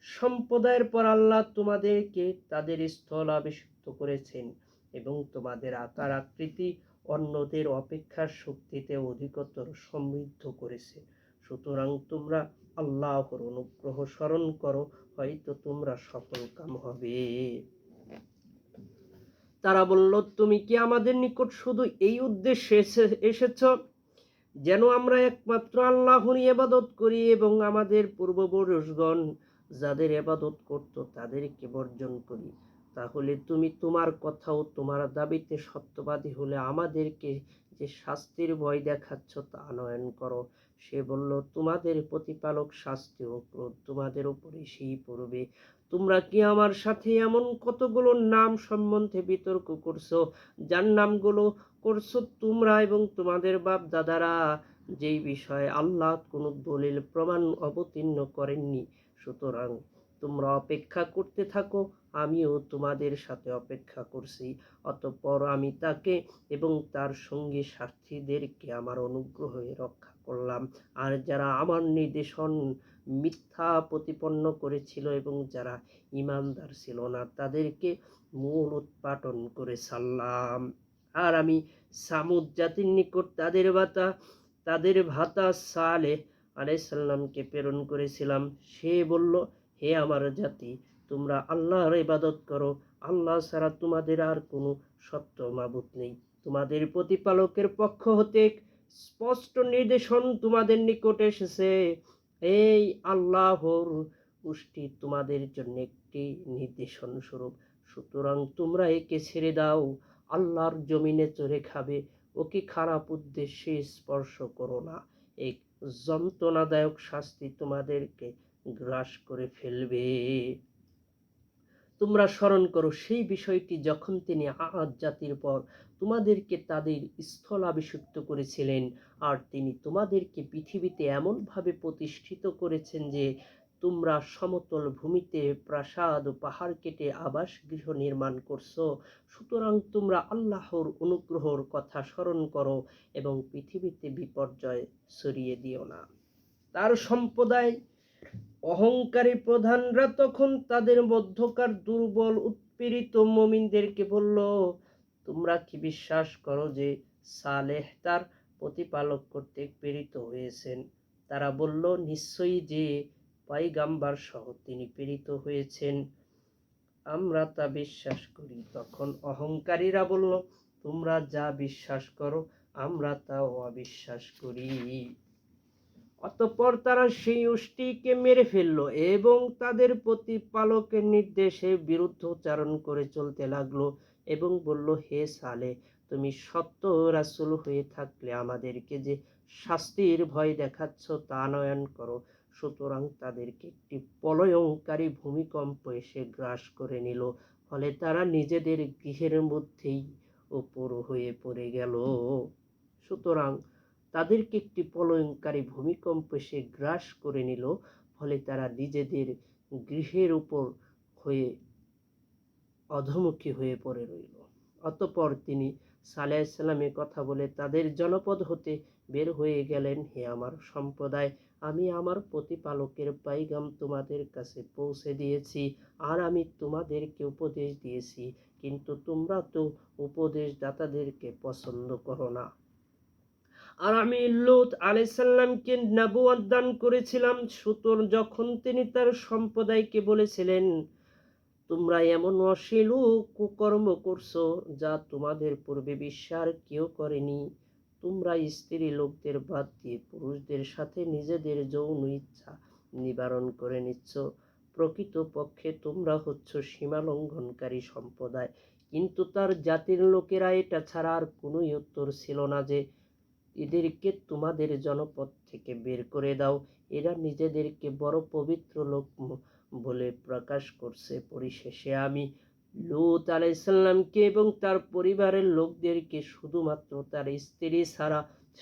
সম্প্রদায়ের পর আল্লাহ তোমাদেরকে তাদের স্থলাভিষিক্ত করেছেন এবং তোমাদের আকার আকৃতি অন্যদের অপেক্ষা শক্তিতে অধিকতর সমৃদ্ধ করেছে। সুতরাং তোমরা আল্লাহর অনুগ্রহ স্মরণ করো, হয়তো তোমরা সফলকাম হবে। তারা বলল, তুমি কি আমাদের নিকট শুধু এই উদ্দেশ্যে এসেছ যেন আমরা একমাত্র আল্লাহর ইবাদত করি এবং আমাদের পূর্বপুরুষগণ যাদের ইবাদত করত তাদেরকে বর্জন করি? তাহলে তুমি তোমার কথা ও তোমার দাবিতে সত্যবাদী হলে আমাদেরকে যে শাস্তির ভয় দেখাচ্ছ তা আনয়ন করো। সে বলল, তোমাদের প্রতিপালক শাস্তি ও ক্রোধ তোমাদের উপরে সেই পড়বে। তোমরা কি আমার সাথে এমন কতগুলো নাম সম্বন্ধে বিতর্ক করছো যার নামগুলো করছো তোমরা এবং তোমাদের বাপ দাদারা, যেই বিষয়ে আল্লাহ কোনো দলিল প্রমাণ অবতীর্ণ করেননি? সুতরাং তোমরা অপেক্ষা করতে থাকো, আমিও তোমাদের সাথে অপেক্ষা করছি। অতঃপর আমি তাকে এবং তার সঙ্গী সাথীদেরকে আমার অনুগ্রহে রক্ষা করলাম। আর যারা আমার নির্দেশন মিথ্যা প্রতিপন্ন করেছিল এবং যারা ঈমানদার ছিল না তাদেরকে মূল উৎপাটন করে ছাড়লাম। আর আমি সামুদ জাতির নিকট তাদের ভাতা সালেহ আলাইহিস সালামকে প্রেরণ করেছিলাম। সে বলল, হে আমার জাতি, তোমরা আল্লাহর ইবাদত করো, আল্লাহ ছাড়া তোমাদের আর কোনো সত্য মাবুদ নেই। তোমাদের প্রতিপালকের পক্ষ হতে স্পষ্ট নির্দেশন তোমাদের নিকট এসেছে। এই আল্লাহর গোষ্ঠী তোমাদের জন্য একটি নির্দেশন স্বরূপ। সুতরাং তোমরা একে ছেড়ে দাও, আল্লাহর জমিনে চড়ে খাবে, ওকে খারাপ উদ্দেশ্যে স্পর্শ করো না। এক যন্ত্রণাদায়ক শাস্তি তোমাদেরকে গ্রাস করে ফেলবে। তোমরা স্মরণ করো সেই বিষয়টি যখন তিনি আদ জাতির পর তোমাদেরকে তাদের স্থলাভিষিক্ত করেছিলেন, আর তিনি তোমাদেরকে পৃথিবীতে এমনভাবে প্রতিষ্ঠিত করেছেন যে তোমরা সমতল ভূমিতে প্রাসাদ ও পাহাড় কেটে আবাসগৃহ নির্মাণ করছো। সুতরাং তোমরা আল্লাহর অনুগ্রহর কথা স্মরণ করো এবং পৃথিবীতে বিপর্যয় ছড়িয়ে দিও না। তার সম্প্রদায় অহংকারী প্রধানরা তখন তাদের মধ্যকার দুর্বল উৎপীড়িত মুমিনদেরকে বলল, তোমরা কি বিশ্বাস করো যে সালেহ তার প্রতিপালক কর্তৃক প্রেরিত হয়েছেন? তারা বলল, নিশ্চয়ই যে পয়গাম্বার সহ তিনি প্রেরিত হয়েছেন, আমরা তা বিশ্বাস করি। তখন অহংকারীরা বলল, তোমরা যা বিশ্বাস করো আমরা তাও অবিশ্বাস করি। অতঃপর তারা সেই গোষ্ঠীকে মেরে ফেলল এবং তাদের প্রতিপালকের নির্দেশে বিরুদ্ধচারণ করে চলতে লাগলো এবং বলল, হে সালেহ, তুমি সত্য রাসূল হয়ে থাকলে আমাদেরকে যে শাস্তির ভয় দেখাচ্ছ তা নয়ন করো। সুতরাং তাদেরকে একটি প্রলয়ঙ্কারী ভূমিকম্প এসে গ্রাস করে নিল, ফলে তারা নিজেদের গৃহের মধ্যেই উপর হয়ে পড়ে গেল। সুতরাং তাদেরকে একটি প্রলয়ঙ্কারী ভূমিকম্প এসে গ্রাস করে নিল, ফলে তারা নিজেদের গৃহের উপর হয়ে অধোমুখী হয়ে পড়ে রইল। অতঃপর তিনি সালেহ আলাইহিস সালামের কথা বলে তাদের জনপদ হতে বের হয়ে গেলেন। হে আমার সম্প্রদায়, আমি আমার প্রতিপালকের পয়গাম তোমাদের কাছে পৌঁছে দিয়েছি, আর আমি তোমাদেরকে উপদেশ দিয়েছি, কিন্তু তোমরা তো উপদেশদাতাদেরকে পছন্দ করো না। আর আমি লূত আলাইহিস সালামকে নবুয়ত দান করেছিলাম। সুতরাং যখন তিনি তার সম্প্রদায়কে বলেছিলেন, তোমরা এমন অশ্লীল ও কুকর্ম করছো যা তোমাদের পূর্বে বিশ্বাস কেউ করেনি। তোমরা স্ত্রী লোকদের বাদ দিয়ে পুরুষদের সাথে নিজেদের যৌন ইচ্ছা নিবারণ করে নিচ্ছ। প্রকৃতপক্ষে তোমরা হচ্ছ সীমালঙ্ঘনকারী সম্প্রদায়। কিন্তু তার জাতির লোকেরা এটা ছাড়া আর কোনোই উত্তর ছিল না যে এদেরকে তোমাদের জনপদ থেকে বের করে দাও, এরা নিজেদেরকে বড় পবিত্র লোক বলে প্রকাশ করছে। পরিশেষে আমি লূত আলাইহিস সালামকে এবং তার পরিবারের লোকদেরকে শুধুমাত্র তার স্ত্রী ছাড়া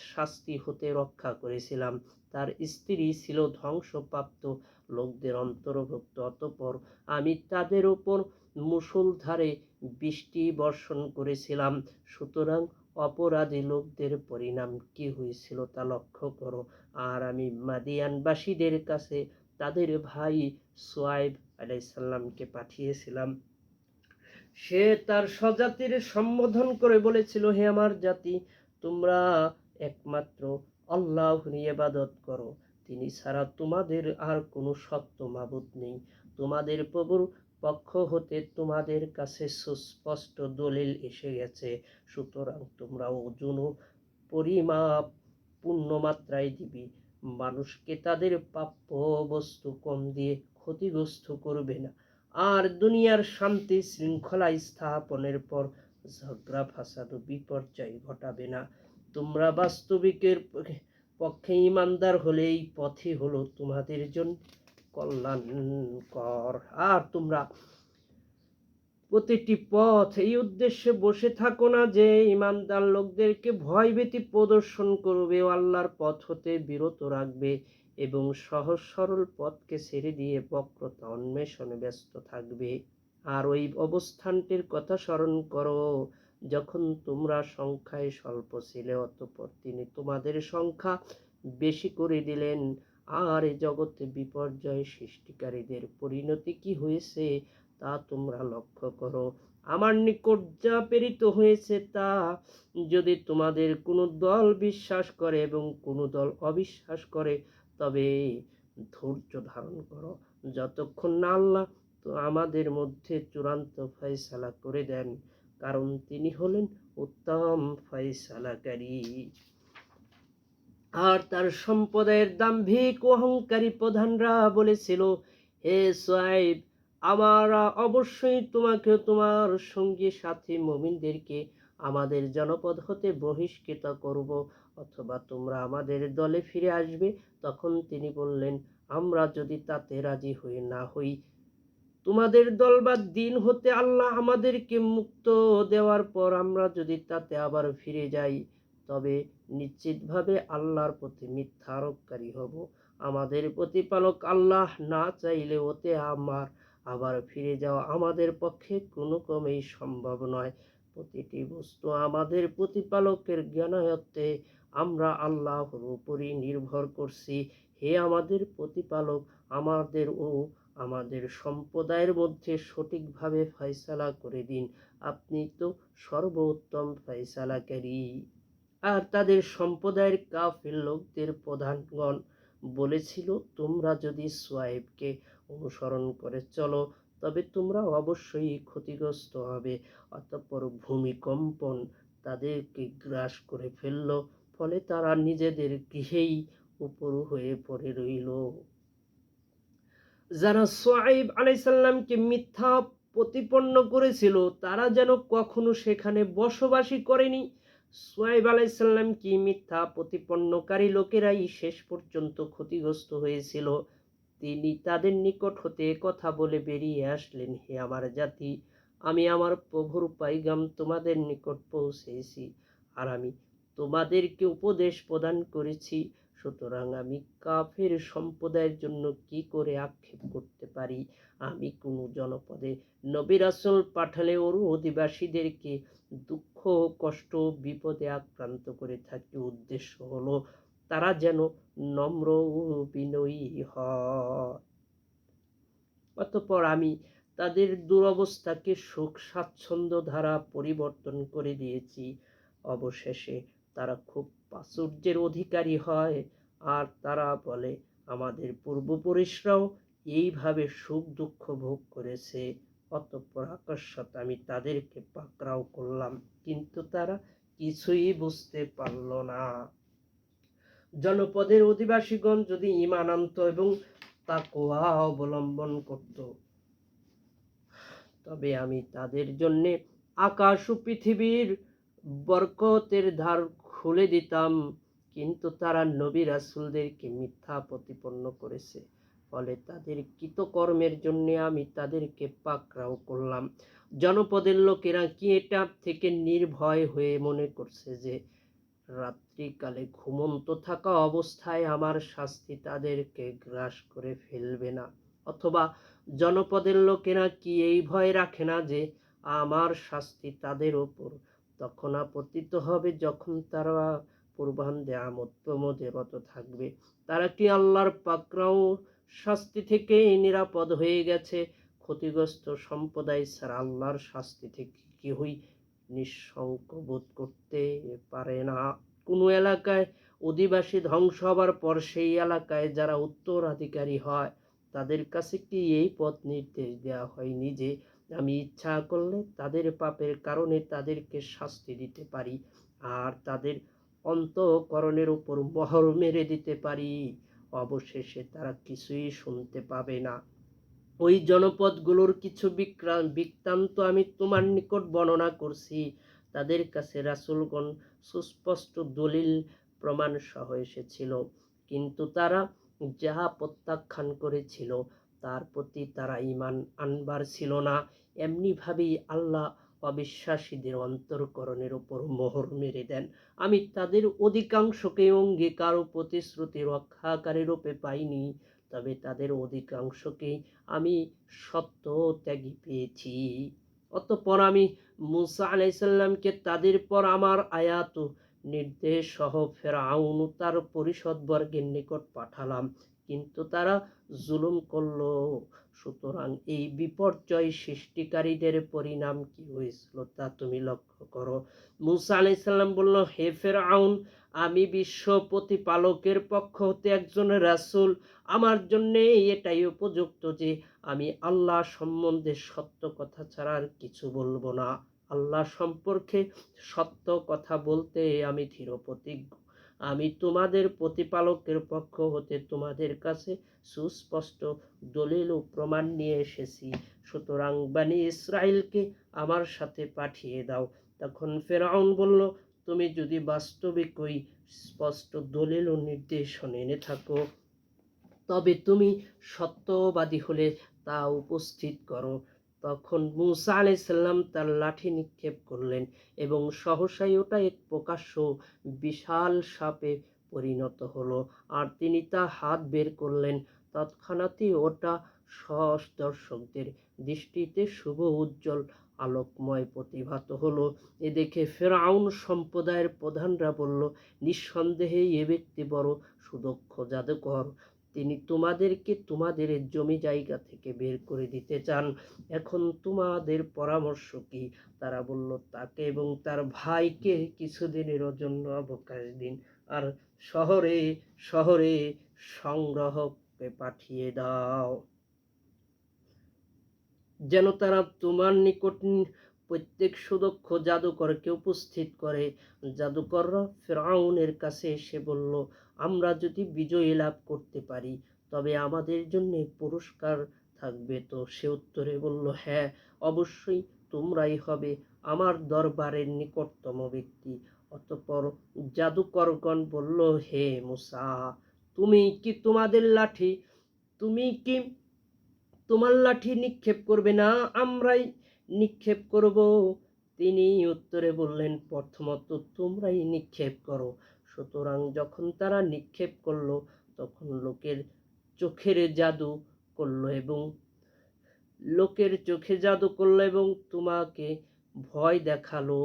শাস্তি হতে রক্ষা করেছিলাম। তার স্ত্রী ছিল ধ্বংসপ্রাপ্ত লোকদের অন্তর্ভুক্ত। অতঃপর আমি তাদের উপর মুষলধারে বৃষ্টি বর্ষণ করেছিলাম। সুতরাং অপরাধী লোকদের পরিণাম কি হয়েছিল তা লক্ষ্য করো। আর আমি মাদিয়ানবাসীদের কাছে তাদের ভাই শুআয়ব আলাইহিস সালামকে পাঠিয়েছিলাম। সে তার স্বজাতির সম্বোধন করে বলেছিল, হে আমার জাতি, তোমরা একমাত্র আল্লাহর ইবাদত করো, তিনি ছাড়া তোমাদের আর কোনো সত্য মাবুদ নেই। তোমাদের প্রভুর পক্ষ হতে তোমাদের কাছে সুস্পষ্ট দলিল এসে গেছে। সুতরাং তোমরা ওজন ও পরিমাপ পূর্ণমাত্রায় দিবে। মানুষকে তাদের প্রাপ্য বস্তু কম দিয়ে ক্ষতিগ্রস্ত করবে না। আর দুনিয়ার শান্তি শৃঙ্খলা স্থাপনের পর ঝগড়া ফাসাদ ও বিপর্যয় ঘটাবে না। তোমরা বাস্তবিকের পক্ষে ঈমানদার হলে এই পথই হলো তোমাদের জন্য কল্যাণকর। আর তোমরা প্রতিটি পথ এই উদ্দেশ্যে বসে থাকো না যে ঈমানদার লোকদেরকে ভয়ভীতি প্রদর্শন করবে ও আল্লাহর পথ হতে বিরত রাখবে এবং সহজ সরল পথকে ছেড়ে দিয়ে বক্রতা অন্বেষণে ব্যস্ত থাকবে। আর ওই অবস্থানটির কথা স্মরণ করো যখন তোমরা সংখ্যায় স্বল্প ছিলে, অতঃপর তিনি তোমাদের সংখ্যা বেশি করে দিলেন। আর এ জগতে বিপর্যয় সৃষ্টিকারীদের পরিণতি কি হয়েছে তা তোমরা লক্ষ্য করো। আমার নিকট যা প্রেরিত হয়েছে তা যদি তোমাদের কোনো দল বিশ্বাস করে এবং কোনো দল অবিশ্বাস করে তবে ধৈর্য ধারণ করো, যতক্ষণ না আল্লাহ তো আমাদের মধ্যে চূড়ান্ত ফয়সালা করে দেন, কারণ তিনি হলেন উত্তম ফয়সালাকারী। আর তার সম্প্রদায়ের দাম্ভিক ও অহংকারী প্রধানরা বলেছিল, হে শুআয়ব, আমরা অবশ্যই তোমাকে তোমার সঙ্গী সাথী মুমিনদেরকে আমাদের জনপদ হতে বহিষ্কৃত করব, অথবা তোমরা আমাদের দলে ফিরে আসবে। তখন তিনি বললেন, আমরা যদি তাতে রাজি না হই, তোমাদের দল বা দিন হতে আল্লাহ আমাদেরকে মুক্ত দেওয়ার পর আমরা যদি তাতে আবার ফিরে যাই, তবে নিশ্চিতভাবে আল্লাহর প্রতি মিথ্যা আরোপকারী হব। আমাদের প্রতিপালক আল্লাহ না চাইলে ওতে আবার ফিরে যাওয়া আমাদের পক্ষে কোনো ক্রমেই সম্ভব নয়। প্রতিটি বস্তু আমাদের প্রতিপালকের জ্ঞানায়ত্তে, আমরা আল্লাহর উপরই নির্ভর করছি। হে আমাদের প্রতিপালক, আমাদের সম্প্রদায়ের মধ্যে সঠিকভাবে ফয়সালা করে দিন, আপনি তো সর্বোত্তম ফয়সালাকারী। আর তাদের সম্প্রদায়ের কাফির লোকদের প্রধানগণ বলেছিল, তোমরা যদি শুআয়বকে অনুসরণ করে চলো তবে তোমরা অবশ্যই ক্ষতিগ্রস্ত হবে। অতঃপর ভূমিকম্পন তাদেরকে গ্রাস করে ফেলল, ফলে তারা নিজেদের গৃহেই উপর হয়ে পড়ে রইল। যারা শুআয়ব আলাইহিস সালামকে মিথ্যা প্রতিপন্ন করেছিল তারা যেন কখনো সেখানে বসবাসই করেনি। শুআয়ব আলাইহিস সালামকে মিথ্যা প্রতিপন্নকারী লোকেরাই শেষ পর্যন্ত ক্ষতিগ্রস্ত হয়েছিল। তিনি তাদের নিকট হতে কথা বলে বেরিয়ে আসলেন, হে আমার জাতি, আমি আমার প্রভুর পাইগাম তোমাদের নিকট পৌঁছেছি, আর আমি তোমাদেরকে উপদেশ প্রদান করেছি। সুতরাং আমি কাফের সম্প্রদায়ের জন্য কি করে আক্ষেপ করতে পারি? আমি কোনো জনপদে নবী রাসূল পাঠালে ওর অধিবাসীদেরকে দুঃখ, কষ্ট, বিপদে আক্রান্ত করে থাকি। উদ্দেশ্য হলো তারা যেন নম্র ও বিনয়ী হয়। অতঃপর আমি তাদের দুরবস্থাকে সুখ স্বাচ্ছন্দ্য দ্বারা পরিবর্তন করে দিয়েছি। অবশেষে তারা খুব প্রাচুর্যের অধিকারী হয়, আর তারা বলে, আমাদের পূর্বপুরুষরাও এইভাবে সুখ দুঃখ ভোগ করেছে। অতঃপর আকস্মাৎ আমি তাদেরকে পাকড়াও করলাম, কিন্তু তারা কিছুই বুঝতে পারল না। জনপদের অধিবাসীগণ যদি ঈমান আনত এবং তাকওয়া অবলম্বন করত, তবে আমি তাদের জন্য আকাশ ও পৃথিবীর বরকতের দ্বার খুলে দিতাম। কিন্তু তারা নবী রাসূলদেরকে মিথ্যা প্রতিপন্ন করেছে, ফলে তাদের কৃতকর্মের জন্য আমি তাদেরকে পাকড়াও করলাম। জনপদের লোকেরা কি এটা থেকে নির্ভয় হয়ে মনে করছে যে রাত্রিকালে ঘুমন্ত থাকা অবস্থায় আমার শাস্তি তাদেরকে গ্রাস করে ফেলবে না? অথবা জনপদের লোকেরা কি এই ভয় রাখে না যে আমার শাস্তি তাদের ওপর তখন আপতিত হবে যখন তারা পূর্বাহ্নে আমোদ প্রমোদে রত থাকবে? তারা কি আল্লাহর পাকড়াও শাস্তি থেকে নিরাপদ হয়ে গেছে? ক্ষতিগ্রস্ত সম্প্রদায় ছাড়া আল্লাহর শাস্তি থেকে কেউই নিঃশঙ্ক বোধ করতে পারে না। কোনো এলাকায় অধিবাসী ধ্বংস হবার পর সেই এলাকায় যারা উত্তরাধিকারী হয় তাদের কাছে কি এই পথ নির্দেশ দেওয়া হয়নি যে আমি ইচ্ছা করলে তাদের পাপের কারণে তাদেরকে শাস্তি দিতে পারি, আর তাদের অন্তঃকরণের উপর মোহর মেরে দিতে পারি? অবশেষে তারা কিছুই শুনতে পাবে না। ওই জনপদগুলোর কিছু বৃত্তান্ত আমি তোমার নিকট বর্ণনা করছি। তাদের কাছে রাসূলগণ সুস্পষ্ট দলিল প্রমাণ সহ এসেছিল, কিন্তু তারা যাহা প্রত্যাখ্যান করেছিল তার প্রতি তারা ঈমান আনবার ছিল না। এমনিভাবেই আল্লাহ অবিশ্বাসীদের অন্তঃকরণের উপর মোহর মেরে দেন। আমি তাদের অধিকাংশকে অঙ্গীকার ও প্রতিশ্রুতি রক্ষাকারী রূপে পাইনি, তবে তাদের অধিকাংশকেই আমি সত্যত্যাগী পেয়েছি। অতঃপর আমি মূসা আলাইহিস সালামকে তাদের পর আমার আয়াত নির্দেশ সহ ফেরাউন ও তার পরিষদবর্গের নিকট পাঠালাম, কিন্তু তারা জুলুম করল। সুতরাং এই বিপর্যয় সৃষ্টিকারীদের পরিণাম কি হয়েছিল তা তুমি লক্ষ্য করো। মূসা আলাইহিস সালাম বলল, হে ফেরাউন, আমি বিশ্ব প্রতিপালকের পক্ষ হতে একজন রাসূল। আমার জন্য এটাই উপযুক্ত যে আমি আল্লাহ সম্বন্ধে সত্য কথা ছাড়া আর কিছু বলবো না। আল্লাহ সম্পর্কে সত্য কথা বলতে আমি দৃঢ়প্রতিজ্ঞ। আমি তোমাদের প্রতিপালকের পক্ষ হতে তোমাদের কাছে সুস্পষ্ট দলিল ও প্রমাণ নিয়ে এসেছি। সুতরাং বনী ইসরাইলকে আমার সাথে পাঠিয়ে দাও। তখন ফেরাউন বলল, তুমি যদি বাস্তবিকই স্পষ্ট দলিল ও নির্দেশন এনে থাকো, তবে তুমি সত্যবাদী হলে তা উপস্থিত করো। তখন মূসা আলাইহিস সালাম তার লাঠি নিক্ষেপ করলেন এবং সহসাই ওটা এক প্রকাশ্য বিশাল সাপে পরিণত হলো, আর তিনি তা হাত বের করলেন। তৎক্ষণাৎই ওটা দর্শকদের দৃষ্টিতে শুভ উজ্জ্বল আলোকময় প্রতিভাত হলো। এ দেখে ফেরাউন সম্প্রদায়ের প্রধানরা বলল, নিঃসন্দেহে এ ব্যক্তি বড় সুদক্ষ জাদুকর। তিনি তোমাদেরকে তোমাদের জমি জায়গা থেকে বের করে দিতে চান। এখন তোমাদের পরামর্শ কি? তারা বলল, তাকে এবং তার ভাইকে কিছুদিনের জন্য অবকাশ দিন, আর শহরে শহরে সংগ্রহকে পাঠিয়ে দাও, যেন তারা তোমার নিকট প্রত্যেক সুদক্ষ জাদুকরকে উপস্থিত করে। জাদুকররা ফেরাউনের কাছে এসে বলল, আমরা যদি বিজয় লাভ করতে পারি তবে আমাদের জন্য পুরস্কার থাকবে তো? সে উত্তরে বলল, হ্যাঁ, অবশ্যই তোমরাই হবে আমার দরবারের নিকটতম ব্যক্তি। অতঃপর জাদুকরগণ বলল, হে মূসা, তুমি কি তোমার লাঠি নিক্ষেপ করবে না আমরাই নিক্ষেপ করব? তিনি উত্তরে বললেন, প্রথমত তোমরাই নিক্ষেপ করো। সুতরাং যখন তারা নিক্ষেপ করলো, তখন লোকের চোখে জাদু করলো এবং তোমাকে ভয় দেখালো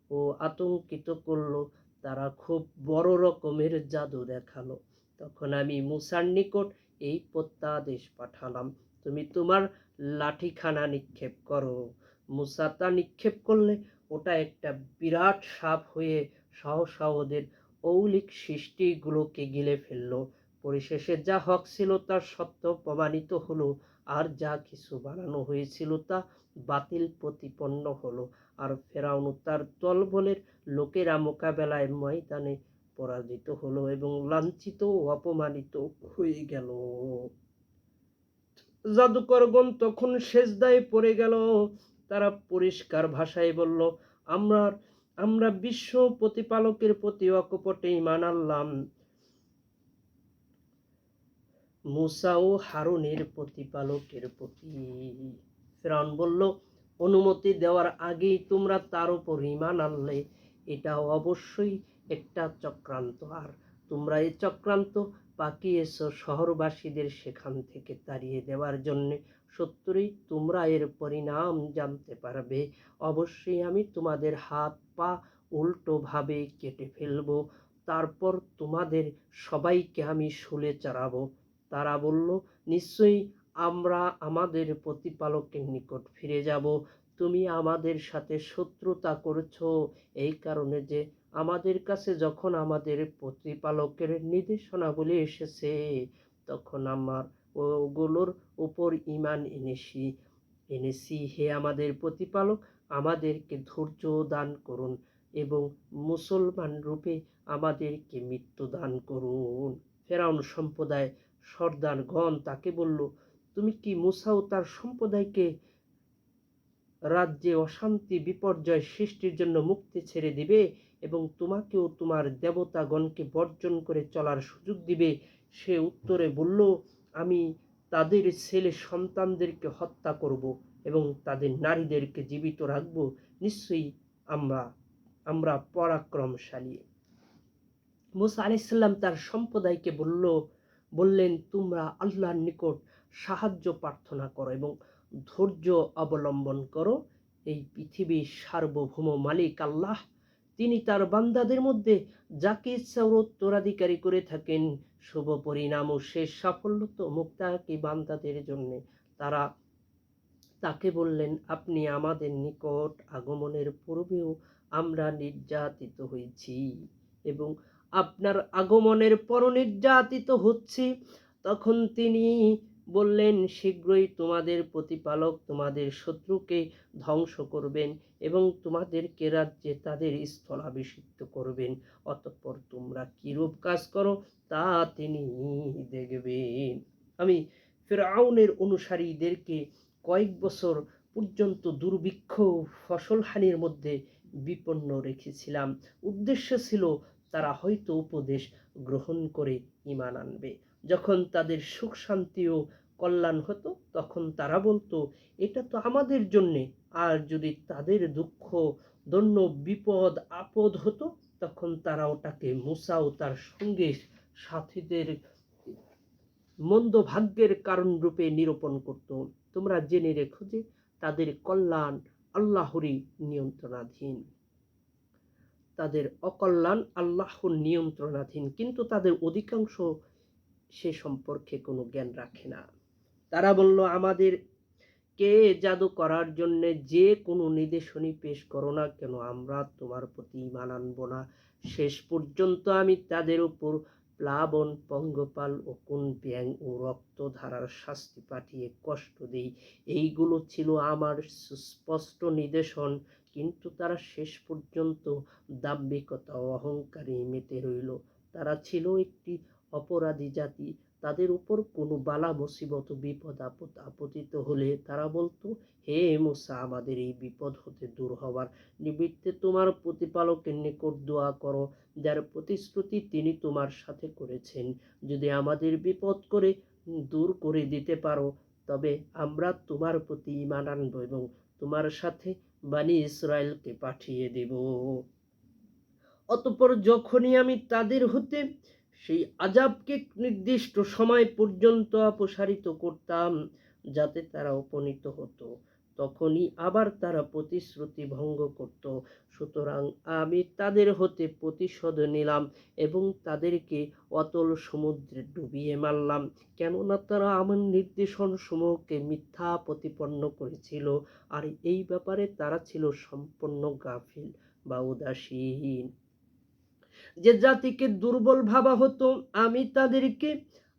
ও আতঙ্কিত করলো। তারা খুব বড় রকমের জাদু দেখালো। তখন আমি মূসার নিকট এই প্রত্যাদেশ পাঠালাম, তুমি তোমার লাঠিখানা নিক্ষেপ করো। মূসা তা নিক্ষেপ করলে ওটা একটা বিরাট সাপ হয়ে সহসা ওদের মৌলিক সৃষ্টিগুলোকে গিলে ফেললো। পরিশেষে যা হক ছিল তা সত্য প্রমাণিত হলো, আর যা কিছু বানানো হয়েছিল তা বাতিল প্রতিপন্ন হলো। আর ফেরাউন তার দলবলের লোকেরা মোকাবেলায় ময়দানে পরাজিত হলো এবং লাঞ্ছিত ও অপমানিত হয়ে গেল। জাদুকরগণ তখন সেজদায় পড়ে গেল। তারা পরিষ্কার ভাষায় বলল, আমরা বিশ্ব প্রতিপালকের প্রতি অকপটে ঈমান আনলাম, মূসা ও হারুনের প্রতিপালকের প্রতি। ফেরাউন বলল, অনুমতি দেওয়ার আগেই তোমরা তার উপর ঈমান আনলে, এটা অবশ্যই একটা চক্রান্ত, আর তোমরা এই চক্রান্ত পাকিয়েছ শহরবাসীদের সেখান থেকে তাড়িয়ে দেওয়ার জন্য। সত্যই তোমরা এর পরিণাম জানতে পারবে। অবশ্যই আমি তোমাদের হাত পা উল্টোভাবে কেটে ফেলব, তারপর তোমাদের সবাইকে আমি শুলে চড়াবো। তারা বলল, নিশ্চয়ই আমরা আমাদের প্রতিপালকের নিকট ফিরে যাব। তুমি আমাদের সাথে শত্রুতা করেছো এই কারণে যে আমাদের কাছে যখন আমাদের প্রতিপালকের নির্দেশনাবলী এসেছে, তখন আমার ওগুলোর উপর ঈমান এনেছি। হে আমাদের প্রতিপালক, আমাদেরকে ধৈর্য দান করুন এবং মুসলমান রূপে আমাদেরকে মৃত্যু দান করুন। ফেরাউন সম্প্রদায় সর্দারগণ তাকে বলল, তুমি কি মূসা ও তার সম্প্রদায়কে রাজ্যে অশান্তি বিপর্যয় সৃষ্টির জন্য মুক্তি ছেড়ে দিবে এবং তোমাকেও তোমার দেবতাগণকে বর্জন করে চলার সুযোগ দিবে? সে উত্তরে বলল, আমি তাদের ছেলে সন্তানদেরকে হত্যা করব এবং তাদের নারীদেরকে জীবিত রাখব। নিশ্চয়ই আমরা পরাক্রমশালী। মূসা আলাইহিস সালাম তার সম্প্রদায়কে বললেন, তোমরা আল্লাহর নিকট সাহায্য প্রার্থনা করো এবং ধৈর্য অবলম্বন করো। এই পৃথিবীর সার্বভৌম মালিক আল্লাহ, তিনি তার বান্দাদের মধ্যে যাকে ইচ্ছা ওর উত্তরাধিকারী করে থাকেন। শুভ পরিণাম ও শেষ সাফল্য তো মুত্তাকি বান্দাদের জন্য। তারা তাকে বললেন, আপনি আমাদের নিকট আগমনের পূর্বেও আমরা নির্যাতিত হয়েছি এবং আপনার আগমনের পরও নির্যাতিত হচ্ছি। তখন তিনি বললেন, শীঘ্রই তোমাদের প্রতিপালক তোমাদের শত্রুকে ধ্বংস করবেন এবং তোমাদেরকে রাজ্যে তাদের স্থলাভিষিক্ত করবেন। অতঃপর তোমরা কিরূপ কাজ করো তা তিনি দেখবেন। আমি ফিরআউনের অনুসারীদেরকে কয়েক বছর পর্যন্ত দুর্ভিক্ষ ফসলহানির মধ্যে বিপন্ন রেখেছিলাম। উদ্দেশ্য ছিল তারা হয়তো উপদেশ গ্রহণ করে ঈমান আনবে। যখন তাদের সুখ শান্তি ও কল্যাণ হতো তখন তারা বলতো, এটা তো আমাদের জন্যে। আর যদি তাদের দুঃখ দৈন্য বিপদ আপদ হতো তখন তারা ওটাকে মূসা ও তার সঙ্গে সাথীদের মন্দ ভাগ্যের কারণ রূপে নিরূপণ করত। তোমরা জেনে রেখো যে তাদের কল্যাণ আল্লাহরই নিয়ন্ত্রণাধীন, তাদের অকল্যাণ আল্লাহর নিয়ন্ত্রণাধীন, কিন্তু তাদের অধিকাংশ সে সম্পর্কে কোনো জ্ঞান রাখে না। তারা বলল, আমাদের কে জাদু করার জন্য যে কোনো নির্দেশনী পেশ করো না কেন, আমরা তোমার প্রতি ঈমান আনবো না। শেষ পর্যন্ত আমি তাদের উপর প্লাবন, পঙ্গপাল ও কোন ব্যাং ও রক্তধারার শাস্তি পাঠিয়ে কষ্ট দেই। এইগুলো ছিল আমার সুস্পষ্ট নিদর্শন, কিন্তু তারা শেষ পর্যন্ত দাম্ভিকতা ও অহংকারে মেতে রইল। তারা ছিল একটি অপরাধী জাতি। তাদের উপর কোনো বালা মুসিবত বিপদ আপদ আপতিত হলে তারা বলতো, হে মূসা, আমাদের এই বিপদ হতে দূর হওয়ার নিমিত্তে তোমার প্রতিপালকের নিকট দোয়া করো, যার প্রতিশ্রুতি তিনি তোমার সাথে করেছেন। যদি আমাদের বিপদ করে দূর করে দিতে পারো তবে আমরা তোমার প্রতি ঈমান আনব এবং তোমার সাথে বনী ইসরায়েলকে পাঠিয়ে দেব। অতঃপর যখনই আমি তাদের হতে সেই আযাবকে নির্দিষ্ট সময় পর্যন্ত অপসারিত করতাম যাতে তারা উপনীত হতো, তখনই আবার তারা প্রতিশ্রুতি ভঙ্গ করত। সুতরাং আমি তাদের হতে প্রতিশোধ নিলাম এবং তাদেরকে অতল সমুদ্রে ডুবিয়ে মারলাম, কেননা তারা আমার নির্দেশন সমূহকে মিথ্যা প্রতিপন্ন করেছিল আর এই ব্যাপারে তারা ছিল সম্পূর্ণ গাফিল বা উদাসীন। যে জাতিকে দুর্বল ভাবা হতো আমি তাদেরকে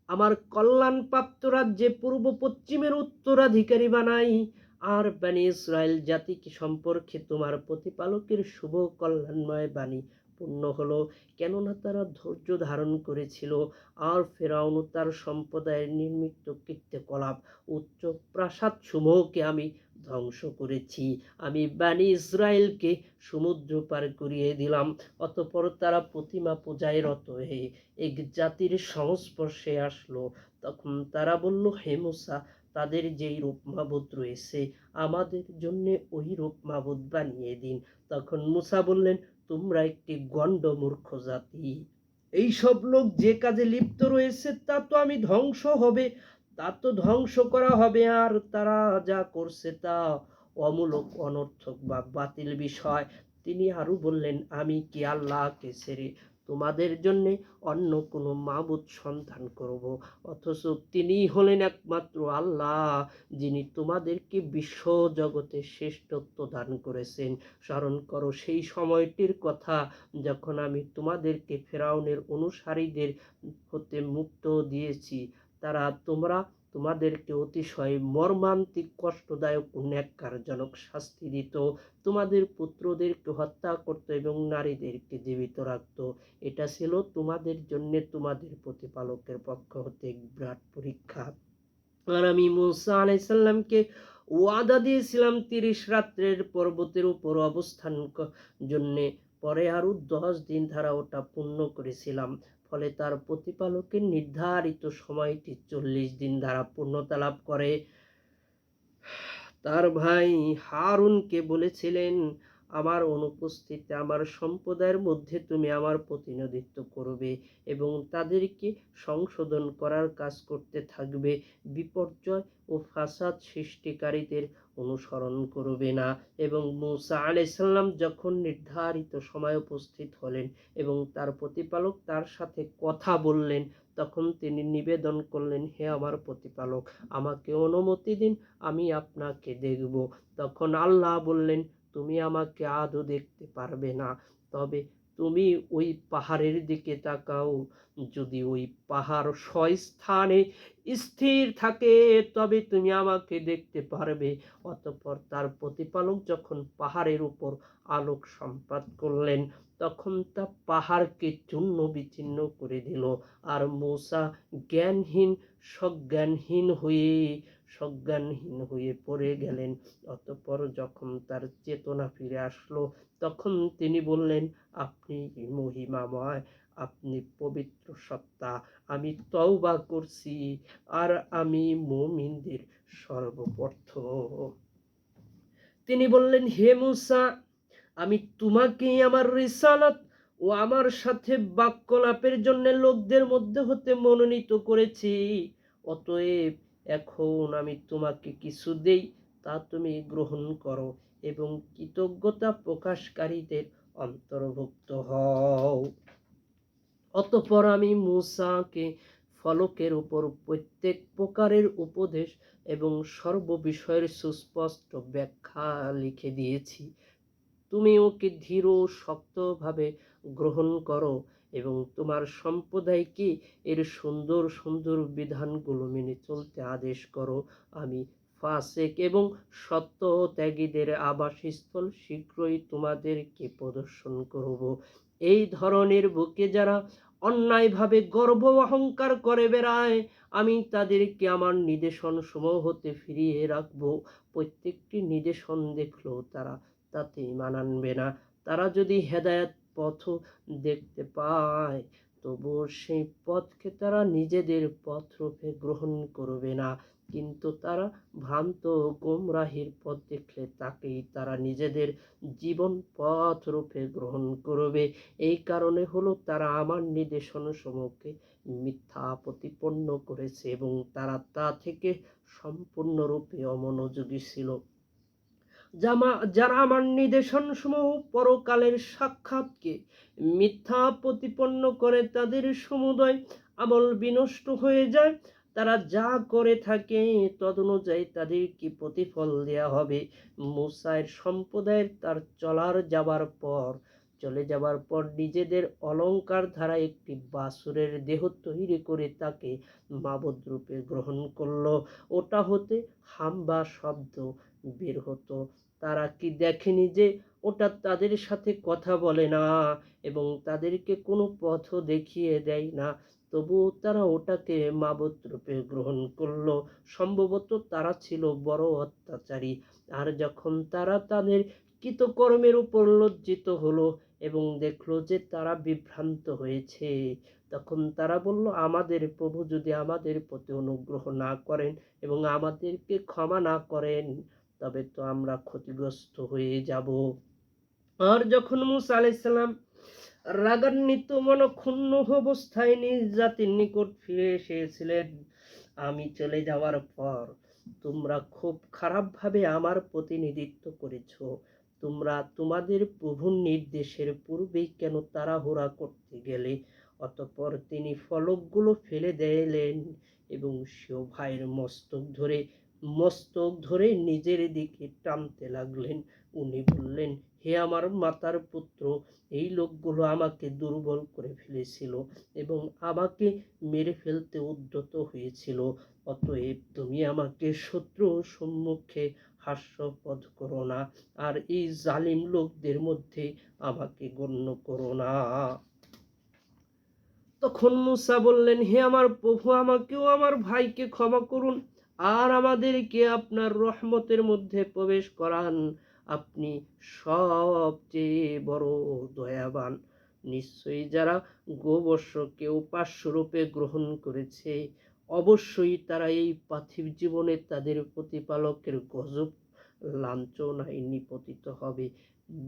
আমার কল্যাণপ্রাপ্ত রাজ্যে পূর্ব পশ্চিমের উত্তরাধিকারী বানাই। আর বনী ইসরায়েল জাতিকে সম্পর্কে তোমার প্রতিপালকের শুভ কল্যাণময় বাণী পূর্ণ হলো, কেননা তারা ধৈর্য ধারণ করেছিল। আর ফেরাউন তার সম্প্রদায়ের নির্মিত কীর্তিকলাপ উচ্চ প্রাসাদ সমূহকে আমি ধ্বংস করেছি। আমি বনী ইসরায়েলকে সমুদ্র পার করিয়ে দিলাম। অতঃপর তারা প্রতিমা পূজায় রত হয়ে এক জাতির সংস্পর্শে আসলো। তখন তারা বলল, হে মূসা, তাদের যেই রূপ মাবুদ রয়েছে আমাদের জন্য ওই রূপ মাবুদ বানিয়ে দিন। তখন মূসা বললেন, তোমরা একটি গণ্ড মূর্খ জাতি। এইসব লোক যে কাজে লিপ্ত রয়েছে তা তো আমি ধ্বংস হবে, তা তো ধ্বংস করা হবে, আর তারা যা করছে তা অমূলক, অনর্থক বা বাতিল বিষয়। তিনি আরো বললেন, আমি কি আল্লাহকে ছেড়ে তোমাদের জন্য অন্য কোনো মাবুদ সন্ধান করব, অথচ তিনি হলেন একমাত্র আল্লাহ, যিনি তোমাদেরকে বিশ্ব জগতে শ্রেষ্ঠত্ব দান করেছেন। স্মরণ করো সেই সময়টির কথা যখন আমি তোমাদেরকে ফেরাউনের অনুসারীদের হতে মুক্ত দিয়েছি। তোমরা তোমাদেরকে অতিশয় মর্মান্তিক, কষ্টদায়ক ও ন্যাক্কারজনক শাস্তি দিত, তোমাদের পুত্রদেরকে হত্যা করত এবং নারীদেরকে জীবিত রাখত। এটা ছিল তোমাদের জন্য তোমাদের প্রতিপালকের পক্ষ হতে এক বিরাট পরীক্ষা। আর আমি মূসা আলাইহিস সালামকে ওয়াদা দিয়েছিলাম 30 রাত্রের পর্বতের উপর অবস্থান জন্য, পরে আরো 10 দিন ধারা ওটা পূর্ণ করেছিলাম। ফলে তার প্রতিপালকের নির্ধারিত সময়টি 40 দিন দ্বারা পূর্ণতা লাভ করে। তার ভাই হারুনকে বলেছিলেন, আমার অনুপস্থিতিতে আমার সম্প্রদায়ের মধ্যে তুমি আমার প্রতিনিধিত্ব করবে এবং তাদেরকে সংশোধন করার কাজ করতে থাকবে, বিপর্যয় ও ফাসাদ সৃষ্টিকারীদের অনুসরণ করবে না। এবং মূসা আলাইহিস সালাম যখন নির্ধারিত সময় উপস্থিত হলেন এবং তার প্রতিপালক তার সাথে কথা বললেন, তখন তিনি নিবেদন করলেন, হে আমার প্রতিপালক, আমাকে অনুমতি দিন, আমি আপনাকে দেখব। তখন আল্লাহ বললেন, তুমি আমাকে আদৌ দেখতে পারবে না, তবে তুমি ওই পাহাড়ের দিকে তাকাও, যদি ওই পাহাড় স্বস্থানে স্থির থাকে তবে তুমি আমাকে দেখতে পারবে। অতঃপর তার প্রতিপালক যখন পাহাড়ের উপর আলোক সম্পাত করলেন, তখন তা পাহাড়কে চূর্ণ বিচ্ছিন্ন করে দিল, আর মূসা জ্ঞানহীন সজ্ঞানহীন হয়ে পড়ে গেলেন। অতঃপর যখন তার চেতনা ফিরে আসলো, তখন তিনি বললেন, আপনি মহিমাময়, আপনি পবিত্র সত্তা, আমি তওবা করছি, আর আমি মুমিনদের সর্বপ্রথম। তিনি বললেন, হে মূসা, আমি তোমাকে আমার রিসালাত ও আমার সাথে বাক্যলাপের জন্য লোকদের মধ্যে হতে মনোনীত করেছি। অতএব এখন আমি তোমাকে কিছু দেই, তা তুমি গ্রহণ করো এবং কৃতজ্ঞতা প্রকাশকারীদের অন্তর্ভুক্ত হও। অতঃপর আমি মূসাকে ফলকের উপর প্রত্যেক প্রকারের উপদেশ এবং সর্ববিষয়ের সুস্পষ্ট ব্যাখ্যা লিখে দিয়েছি। তুমি ওকে ধীর ও শক্তভাবে গ্রহণ করো এবং তোমার সম্প্রদায়কে এর সুন্দর সুন্দর বিধানগুলো মেনে চলতে আদেশ করো। আমি ফাসেক এবং সত্যত্যাগীদের আবাসস্থল শীঘ্রই তোমাদেরকে প্রদর্শন করব। এই ধরনের বুকে যারা অন্যায়ভাবে গর্ব অহংকার করে বেড়ায়, আমি তাদেরকে আমার নিদর্শন সমূহ হতে ফিরিয়ে রাখব। প্রত্যেকটি নিদর্শন দেখলো তারা তাতে ঈমান আনবে না। তারা যদি হেদায়েত পথ দেখতে পায়, তবুও সেই পথকে তারা নিজেদের পথ রূপে গ্রহণ করবে না। কিন্তু তারা ভ্রান্ত গোমরাহির পথ দেখলে তাকেই তারা নিজেদের জীবন পথ রূপে গ্রহণ করবে। এই কারণে হলো তারা আমার নির্দেশন সমূহকে মিথ্যা প্রতিপন্ন করেছে এবং তারা তা থেকে সম্পূর্ণরূপে অমনোযোগী ছিল। যারা আমার নিদর্শন সমূহ পরকালের সাক্ষাৎকে মিথ্যা প্রতিপন্ন করে, তাদের সমুদয় আমল বিনষ্ট হয়ে যায়। তারা যা করে থাকে তদনুযায়ী তাদেরকে প্রতিফল দেয়া হবে। মূসার সম্প্রদায়ের তার চলে যাবার পর নিজেদের অলঙ্কার দ্বারা একটি বাছুরের দেহ তৈরি করে তাকে মাবুদ রূপে গ্রহণ করলো। ওটা হতে হাম্বা শব্দ বের হতো। তারা কি দেখেনি যে ওটা তাদের সাথে কথা বলে না এবং তাদেরকে কোনো পথও দেখিয়ে দেয় না? তবুও তারা ওটাকে মাবুদ রূপে গ্রহণ করলো। সম্ভবত তারা ছিল বড় অত্যাচারী। আর যখন তারা তাদের কৃতকর্মের উপর লজ্জিত হলো এবং দেখলো যে তারা বিভ্রান্ত হয়েছে, তখন তারা বলল, আমাদের প্রভু যদি আমাদের প্রতি অনুগ্রহ না করেন এবং আমাদেরকে ক্ষমা না করেন, তবে তো আমরা ক্ষতিগ্রস্ত হয়ে যাব। আর যখন মূসা আলাইহিস সালাম রাগান্বিত মনক্ষুণ্ণ অবস্থায় নিজ জাতির নিকট ফিরে এসেছিলেন, আমি চলে যাওয়ার পর তোমরা খুব খারাপভাবে আমার প্রতিনিধিত্ব করেছ। তোমরা তোমাদের প্রভুর নির্দেশের পূর্বেই কেন তাড়াহুড়া করতে গেলে? অতঃপর তিনি ফলকগুলো ফেলে দিলেন এবং সেও ভাইয়ের মস্তক ধরে নিজের দিকে টানতে লাগলেন। উনি বললেন, হে আমার মাতার পুত্র, এই লোকগুলো আমাকে দুর্বল করে ফেলেছিল এবং আমাকে মেরে ফেলতে উদ্যত হয়েছিল। অতএব তুমি আমাকে শত্রুর সম্মুখে হাস্যপদ করো না, আর এই জালিম লোকদের মধ্যে আমাকে গণ্য করো না। তখন মূসা বললেন, হে আমার প্রভু, আমাকেও আমার ভাইকে ক্ষমা করুন আর আমাদেরকে আপনার রহমতের মধ্যে প্রবেশ করান। আপনি সবচেয়ে বড় দয়াবান। নিশ্চয়ই যারা গোবর্ষকে উপাস্য রূপে গ্রহণ করেছে, অবশ্যই তারা এই পার্থিব জীবনে তাদের প্রতিপালকের গজব লাঞ্ছনায় নিপতিত হবে।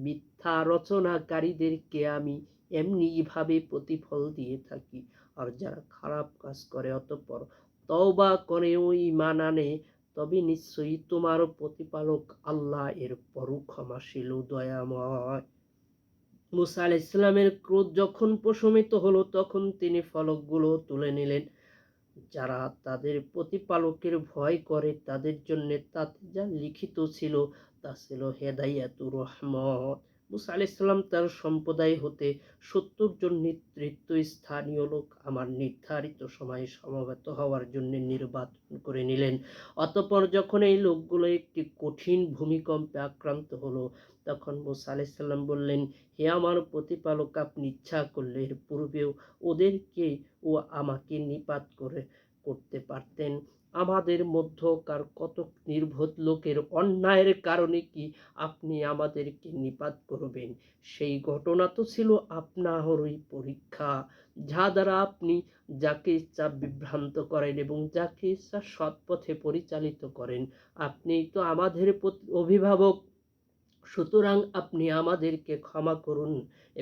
মিথ্যা রচনাকারীদেরকে আমি এমনিভাবে প্রতিফল দিয়ে থাকি। আর যারা খারাপ কাজ করে অতঃপর তওবা করে ও ঈমান আনে, তবে নিশ্চয়ই তোমার প্রতিপালক আল্লাহ এর বড় ক্ষমাশীল ও দয়াময়। মুসা আলাইহিস সালামের ক্রোধ যখন প্রশমিত হলো, তখন তিনি ফলকগুলো তুলে নিলেন। যারা তাদের প্রতিপালকের ভয় করে তাদের জন্য তাতে যা লিখিত ছিল তা ছিল হেদায়াতুর রহমত। মুসা আলাইহিস সালাম তার সম্প্রদায় হতে 70 জন নেতৃত্ব স্থানীয় লোক আমার নির্ধারিত সময়ে সমবেত হওয়ার জন্য নির্বাচন করে নিলেন। অতঃপর যখন এই লোকগুলো একটি কঠিন ভূমিকম্পে আক্রান্ত হলো, তখন মুসা আলাইহিস সালাম বললেন, হে আমার প্রতিপালক, আপনি ইচ্ছা করলে এর পূর্বেও ওদেরকে ও আমাকে নিপাত করতে পারতেন। আমাদের মধ্যকার কতক নির্বোধ লোকের অন্যায়ের কারণে কি আপনি আমাদেরকে নিপাত করবেন? সেই ঘটনা তো ছিল আপনারই পরীক্ষা, যা দ্বারা আপনি যাকে ইচ্ছা বিভ্রান্ত করেন এবং যাকে ইচ্ছা সৎ পথে পরিচালিত করেন। আপনিই তো আমাদের অভিভাবক, সুতরাং আপনি আমাদেরকে ক্ষমা করুন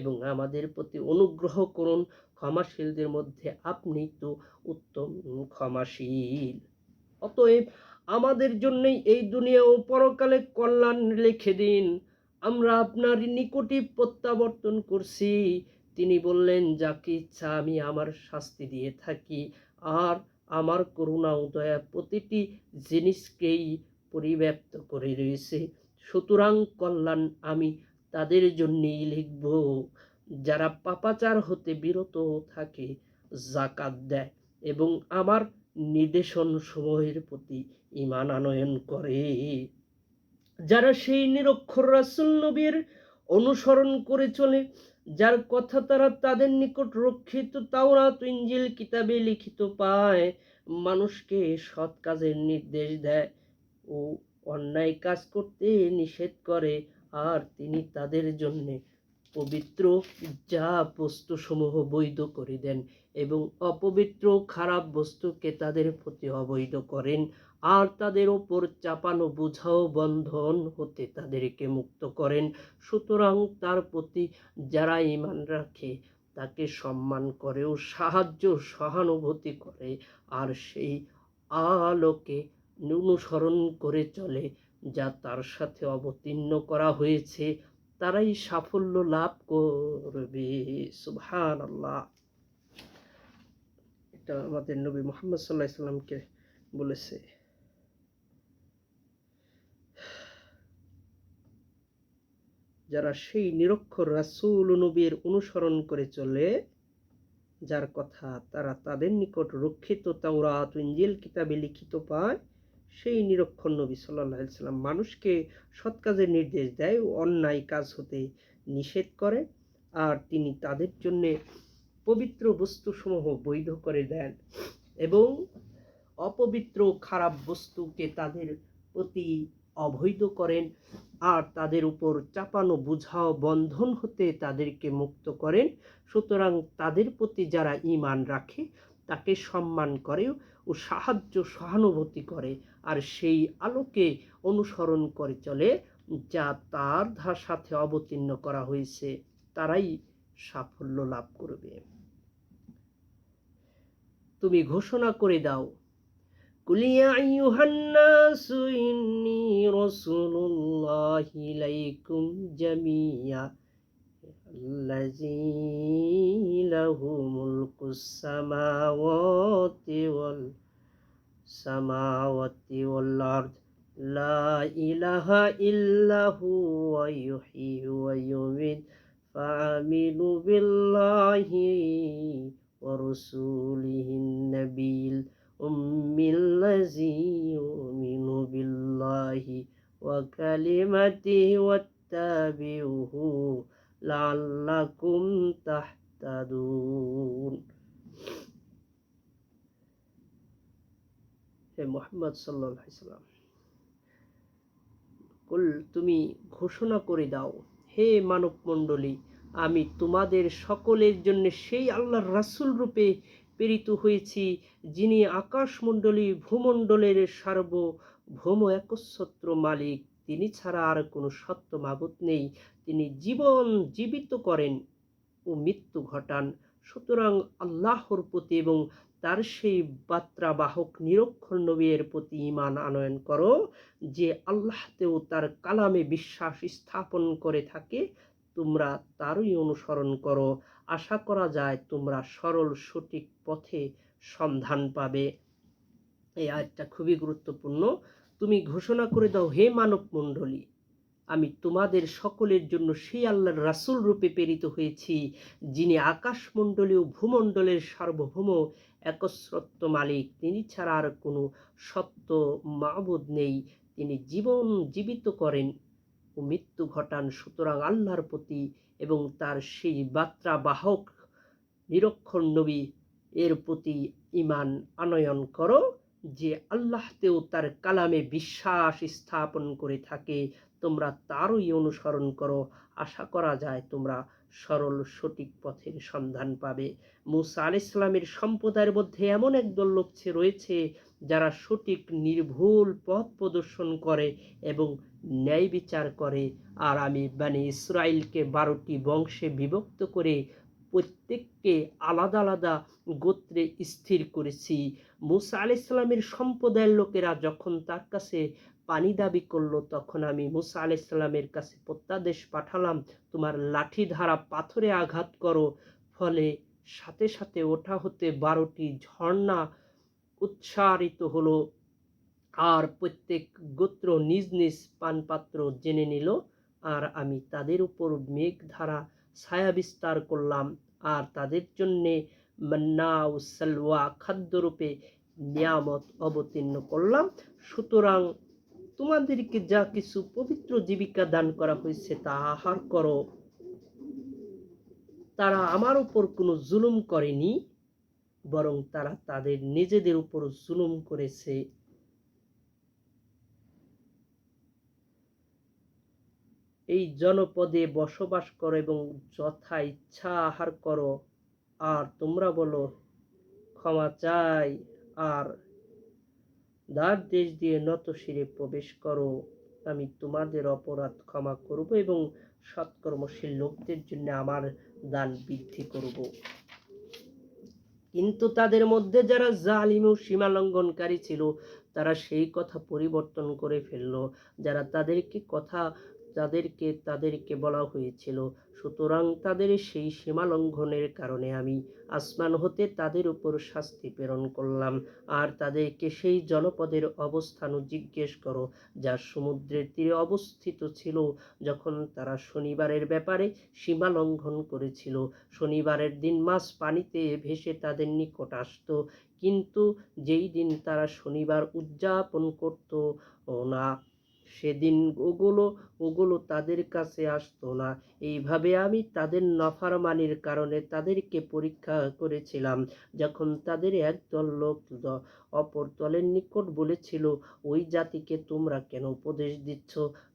এবং আমাদের প্রতি অনুগ্রহ করুন। ক্ষমাশীলদের মধ্যে আপনি তো উত্তম ক্ষমাশীল। অতএব আমাদের জন্যই এই দুনিয়া ও পরকালে কল্যাণ লিখে দিন। আমরা আপনার নিকটই প্রত্যাবর্তন করছি। তিনি বললেন, যাকে ইচ্ছা আমি আমার শাস্তি দিয়ে থাকি, আর আমার করুণা ও দয়া প্রতিটি জিনিসকেই পরিব্যাপ্ত করে রয়েছে। সুতরাং কল্যাণ আমি তাদের জন্যই লিখব যারা পাপাচার হতে বিরত থাকে, যাকাত দেয় এবং আমার নির্দেশন সমূহের প্রতি ঈমান আনয়ন করে। যারা সেই নিরক্ষর রাসূল নবীর অনুসরণ করে চলে, যার কথা তারা তাদের নিকট রক্ষিত তাওরাত ও ইনজিল কিতাবে লিখিত পায়, মানুষকে সৎ কাজের নির্দেশ দেয় ও অন্যায় কাজ করতে নিষেধ করে, আর তিনি তাদের জন্য পবিত্র যা বস্তুসমূহ বৈধ করে দেন এবং অপবিত্র খারাপ বস্তুকে তাদের প্রতি অবৈধ করেন, আর তাদের ওপর চাপানো বোঝা ও বন্ধন হতে তাদেরকে মুক্ত করেন। সুতরাং তার প্রতি যারা ঈমান রাখে তাকে সম্মান করে ও সাহায্য সহানুভূতি করে, আর সেই আলোকে অনুসরণ করে চলে যা তার সাথে অবতীর্ণ করা হয়েছে, তারাই সাফল্য লাভ করবে। সুবহানাল্লাহ। এটা আমাদের নবী মুহাম্মদ সাল্লাল্লাহু আলাইহি সাল্লামকে বলেছে। যারা সেই নিরক্ষর রাসূল ও নবীর অনুসরণ করে চলে, যার কথা তারা তাদের নিকট রক্ষিত তাওরাত ও ইনজিল কিতাবে লিখিত পায়, সেই নিরক্ষর নবী সাল্লাল্লাহু আলাইহি সাল্লাম মানুষকে সৎ কাজের নির্দেশ দেয় ও অন্যায় কাজ হতে নিষেধ করে, আর তিনি তাদের জন্য পবিত্র বস্তুসমূহ বৈধ করে দেন এবং অপবিত্র খারাপ বস্তুকে তাদের প্রতি অবৈধ করেন, আর তাদের উপর চাপানো বোঝা ও বন্ধন হতে তাদেরকে মুক্ত করেন। সুতরাং তাদের প্রতি যারা ঈমান রাখে তাকে সম্মান করে ও সাহায্য সহানুভূতি করে, আর সেই আলোকে অনুসরণ করে চলে যা তার সাথে অবতীর্ণ করা হয়েছে, তারাই সাফল্য লাভ করবে। তুমি ঘোষণা করে দাও, কুল ইয়া আইয়ুহান নাসু ইন্নী রাসূলুল্লাহি ইলাইকুম জামিয়া আল্লাযী লাহু মুলকুস সামাওয়াতি ওয়াল আরদ লা ইলাহা ইল্লা হুয়া ইউহয়ী ওয়া ইউমীত ফাআমিনু বিল্লাহি ওয়া রাসূলিহিন নাবিয়্যিল উম্মিল্লাযী ইউমিনু বিল্লাহি ওয়া কালিমাতিহি ওয়াত্তাবিউহু লাআল্লাকুম তাহতাদুন। হে মুহাম্মদ সাল্লাল্লাহু আলাইহি সাল্লাম, কুল তুমি ঘোষণা করে দাও, হে মানব মণ্ডলী, আমি তোমাদের সকলের জন্য সেই আল্লাহর রাসূল রূপে প্রেরিত হয়েছি, যিনি আকাশমণ্ডলী ভূমণ্ডলের সার্বভৌম একচ্ছত্র মালিক। তিনি ছাড়া আর কোনো সত্য মাবুদ নেই। তিনি জীবন জীবিত করেন ও মৃত্যু ঘটান। সুতরাং আল্লাহর প্রতি এবং তার সেই বার্তাবাহক নিরক্ষর নবীর প্রতি ঈমান আনয়ন করো, যে আল্লাহতেও তার কালামে বিশ্বাস স্থাপন করে থাকে। তোমরা তারই অনুসরণ করো। আশা করা যায় তোমরা সরল সঠিক পথে সন্ধান পাবে। এই আয়াতটা খুবই গুরুত্বপূর্ণ। তুমি ঘোষণা করে দাও, হে মানব মণ্ডলী, আমি তোমাদের সকলের জন্য সেই আল্লাহর রাসূল রূপে প্রেরিত হয়েছি, যিনি আকাশমণ্ডলী ও ভূমণ্ডলের সার্বভৌম একচ্ছত্র মালিক। তিনি ছাড়া আর কোনো সত্য মাবুদ নেই। তিনি জীবন জীবিত করেন ও মৃত্যু ঘটান। সুতরাং আল্লাহর প্রতি এবং তার সেই বার্তাবাহক নিরক্ষর নবী এর প্রতি ঈমান আনয়ন করো, যে আল্লাহতেও তার কালামে বিশ্বাস স্থাপন করে থাকে। তোমরা তারই অনুসরণ করো। আশা করা যায় তোমরা সরল সঠিক পথের সন্ধান পাবে। মুসা আলাইহিস সালামের সম্প্রদায়ের মধ্যে এমন একদল লোক রয়েছে যারা সঠিক নির্ভুল পথ প্রদর্শন করে এবং ন্যায় বিচার করে। আর আমি বনী ইসরাইলকে 12টি বংশে বিভক্ত করে প্রত্যেককে আলাদা আলাদা গোত্রে স্থির করেছি। মুসা আলাইহিস সালামের সম্প্রদায়ের লোকেরা যখন তার কাছে পানি দাবি করলো, তখন আমি মুসা আলাইহিস সালামের কাছে প্রত্যাদেশ পাঠালাম, তোমার লাঠি দ্বারা পাথরে আঘাত করো। ফলে সাথে সাথে ওঠা হতে 12টি ঝর্ণা উচ্চারিত হলো, আর প্রত্যেক গোত্র নিজ নিজ পানপাত্র জেনে নিল। আর আমি তাদের উপর মেঘ ধারা ছায়া বিস্তার করলাম, আর তাদের জন্যে মান্না ও সালওয়া খাদ্যরূপে নিয়ামত অবতীর্ণ করলাম। সুতরাং তোমাদেরকে যা কিছু পবিত্র জীবিকা দান করা হয়েছে তা আহার করো। তারা আমার উপর কোনো জুলুম করেনি, বরং তারা তাদের নিজেদের উপর জুলুম করেছে। এই জনপদে বসবাস করো এবং যথা ইচ্ছা আহার করো। আর তোমরা বলো, ক্ষমা চাই, আর দ্বার দেশ দিয়ে নতশিরে প্রবেশ করো। আমি তোমাদের অপরাধ ক্ষমা করব এবং সৎকর্মশীল লোকদের জন্য আমার দান বৃদ্ধি করব। কিন্তু তাদের মধ্যে যারা জালিম ও সীমালঙ্ঘনকারী ছিল, তারা সেই কথা পরিবর্তন করে ফেলল, যারা তাদেরকে বলা হয়েছিল। সুতরাং তাদের সেই সীমালঙ্ঘনের কারণে আমি আসমান হতে তাদের উপর শাস্তি প্রেরণ করলাম। আর তাদেরকে সেই জনপদের অবস্থানও জিজ্ঞেস করো, যা সমুদ্রের তীরে অবস্থিত ছিল। যখন তারা শনিবারের ব্যাপারে সীমালঙ্ঘন করেছিল, শনিবারের দিন মাছ পানিতে ভেসে তাদের নিকট আসত, কিন্তু যেই দিন তারা শনিবার উদযাপন করত না, সেদিন ওগুলো তাদের কাছে আসতো না। এইভাবে আমি তাদের নাফরমানির কারণে তাদেরকে পরীক্ষা করেছিলাম। যখন তাদের একদল লোক অপর দলের নিকট বলেছিল, ওই জাতিকে তোমরা কেন উপদেশ দিচ্ছ,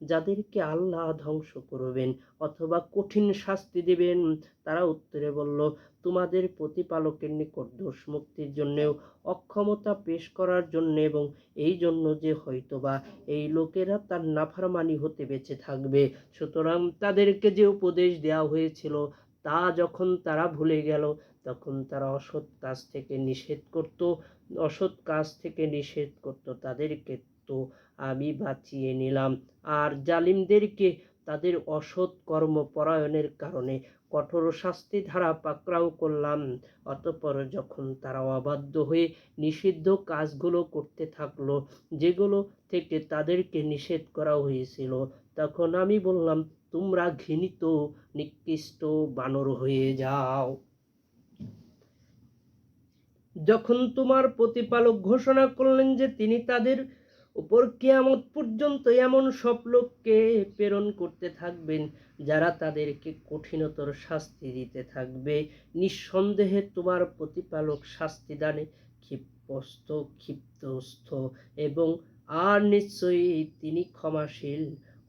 যাদেরকে আল্লাহ ধ্বংস করবেন অথবা কঠিন শাস্তি দেবেন? তারা উত্তরে বলল, তোমাদের প্রতিপালকের নিকট দোষ মুক্তির জন্যেও অক্ষমতা পেশ করার জন্য, এবং এই জন্য যে হয়তোবা এই লোকেরা তার নাফরমানি হতে বেঁচে থাকবে। সুতরাং তাদেরকে যে উপদেশ দেওয়া হয়েছিল তা যখন তারা ভুলে গেল, তখন তারা অসৎ কাজ থেকে নিষেধ করত, তাদেরকে তো আমি বাঁচিয়ে নিলাম। আর জালিমদেরকে তাদের অসৎ কর্মপরায়ণের কারণে কঠোর শাস্তি দ্বারা পাকড়াও করলাম। অতঃপর যখন তারা অবাধ্য হয়ে নিষিদ্ধ কাজগুলো করতে থাকলো, যেগুলো থেকে তাদেরকে নিষেধ করা হয়েছিল, তখন আমি বললাম, তোমরা ঘৃণিত নিকৃষ্ট বানর হয়ে যাও। যখন তোমার প্রতিপালক ঘোষণা করলেন যে তিনি তাদের উপর কিয়ামত পর্যন্ত এমন সব লোককে প্রেরণ করতে থাকবেন যারা তাদেরকে কঠিনতর শাস্তি দিতে থাকবে, নিঃসন্দেহে তোমার প্রতিপালক শাস্তি দানে ক্ষিপ্তস্থ এবং আর নিশ্চয়ই তিনি ক্ষমাশীল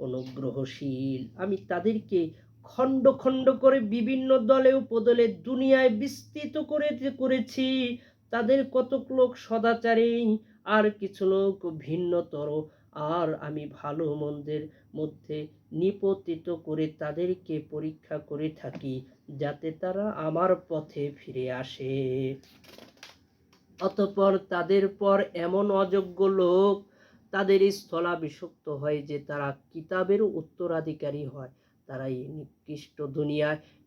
অনুগ্রহশীল। আমি তাদেরকে খণ্ড খণ্ড করে বিভিন্ন দলে উপদলে দুনিয়ায় বিস্তৃত করেছি। তাদের কতক লোক সদাচারী, আর কিছু লোক ভিন্নতর, আর আমি ভালো মন্দের মধ্যে নিপতিত করে তাদেরকে পরীক্ষা করে থাকি, যাতে তারা আমার পথে ফিরে আসে। অতঃপর তাদের পর এমন অযোগ্য লোক তাদের স্থলাভিষিক্ত হয় যে তারা কিতাবের উত্তরাধিকারী হয়। তারা এই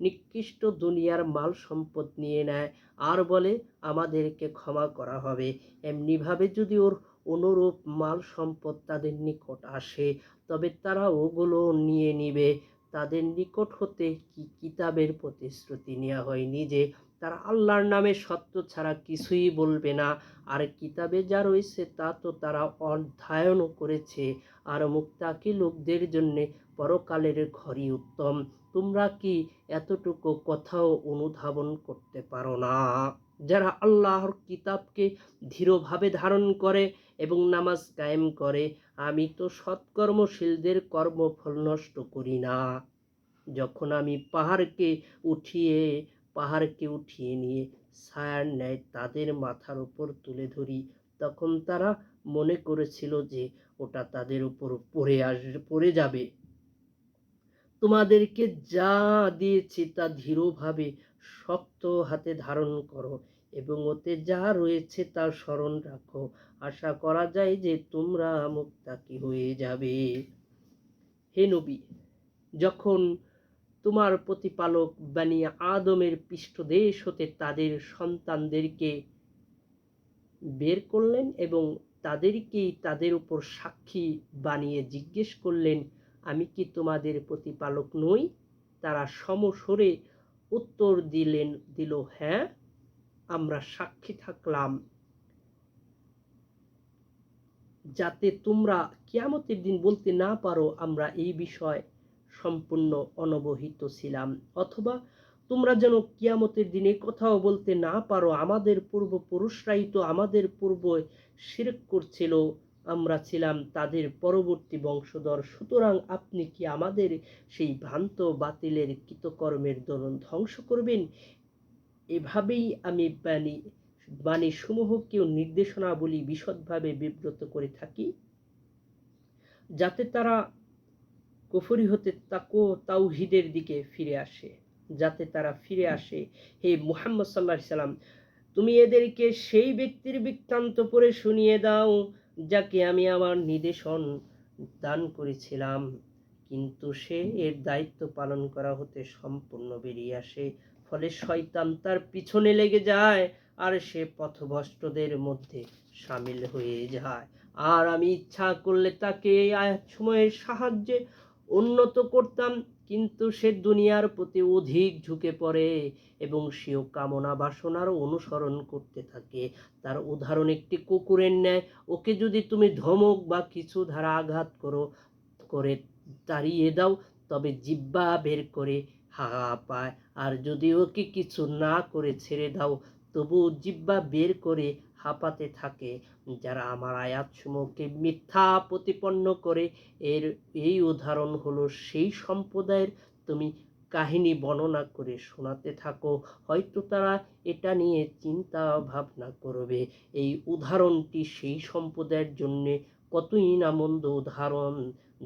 নিকৃষ্ট দুনিয়ার মাল সম্পদ নিয়ে নেয় আর বলে আমাদেরকে ক্ষমা করা হবে। এমনিভাবে যদি ওর অনুরূপ মাল সম্পদ তাদের নিকট আসে, তবে তারা ওগুলো নিয়ে নিবে। তাদের নিকট হতে কি কিতাবের প্রতিশ্রুতি নেওয়া হয়নি যে তারা আল্লাহর নামে সত্য ছাড়া কিছুই বলবে না, আর কিতাবে যা রয়েছে তা তো তারা অধ্যয়নও করেছে, আর মুত্তাকি লোকদের জন্য পরকালের ঘরই উত্তম। তোমরা কি এতটুকু কথাও অনুধাবন করতে পারো না? যারা আল্লাহর কিতাবকে দৃঢ়ভাবে ধারণ করে এবং নামাজ কায়েম করে, আমি তো সৎকর্মশীলদের কর্মফল নষ্ট করি না। যখন আমি পাহাড়কে উঠিয়ে নিয়ে ছায়ার ন্যায় তাদের মাথার উপর তুলে ধরি, তখন তারা মনে করেছিল যে ওটা তাদের উপর পড়ে যাবে। তোমাদেরকে যা দিয়েছি তা দৃঢ়ভাবে শক্ত হাতে ধারণ করো এবং ওতে যা রয়েছে তা স্মরণ রাখো। আশা করা যায় যে তোমরা মুত্তাকি হয়ে যাবে। হে নবী, যখন তোমার প্রতিপালক বনি আদমের পৃষ্ঠদেশ হতে তাদের সন্তানদেরকে বের করলেন এবং তাদেরকেই তাদের উপর সাক্ষী বানিয়ে জিজ্ঞেস করলেন, আমি কি তোমাদের প্রতিপালক নই? তারা সমস্বরে উত্তর দিল, হ্যাঁ, আমরা সাক্ষী থাকলাম, যাতে তোমরা কিয়ামতের দিন বলতে না পারো আমরা এই বিষয় সম্পূর্ণ অনবহিত ছিলাম, অথবা তোমরা যেন কিয়ামতের দিনে কথাও বলতে না পারো আমাদের পূর্বপুরুষরাই তো আমাদের পূর্বে শিরক করছিল, আমরা ছিলাম তাদের পরবর্তী বংশধর। সুতরাং আপনি কি আমাদের সেই ভ্রান্ত বাতিলের কৃতকর্মের দরুন ধ্বংস করবেন? এভাবেই আমি বাণীসমূহকেও নির্দেশনাবলী বিশদভাবে বিব্রত করে থাকি, যাতে তারা কুফরি হতে তাওহীদের দিকে ফিরে আসে। হে মুহাম্মদ সাল্লাল্লাহু আলাইহি সাল্লাম, তুমি এদেরকে সেই ব্যক্তির বৃত্তান্ত পড়ে শুনিয়ে দাও যাকে আমি আমার নির্দেশন দান করেছিলাম, কিন্তু সে এর দায়িত্ব পালন করা হতে সম্পূর্ণ বেরিয়ে আসে। ফলে শয়তান তার পিছনে লেগে যায় আর সে পথভ্রষ্টদের মধ্যে শামিল হয়ে যায়। আর আমি ইচ্ছা করলে তাকে এই আয়াতসমূহের সাহায্যে উন্নত করতাম, কিন্তু সে দুনিয়ার প্রতি অধিক ঝুঁকে পড়ে এবং সেও কামনা বাসনার অনুসরণ করতে থাকে। তার উদাহরণ একটি কুকুরের ন্যায়। ওকে যদি তুমি ধমক বা কিছু দ্বারা আঘাত করে তাড়িয়ে দাও, তবে জিহ্বা বের করে হাঁপায়, আর যদি ওকে কিছু না করে ছেড়ে দাও, তবু জিহ্বা বের করে হাঁপাতে থাকে। যারা আমার আয়াতসমূহকে মিথ্যা প্রতিপন্ন করে, এই উদাহরণ হলো সেই সম্প্রদায়ের। তুমি কাহিনী বর্ণনা করে শোনাতে থাকো, হয়তো তারা এটা নিয়ে চিন্তা ভাবনা করবে। এই উদাহরণটি সেই সম্প্রদায়ের জন্য কতই না মন্দ উদাহরণ,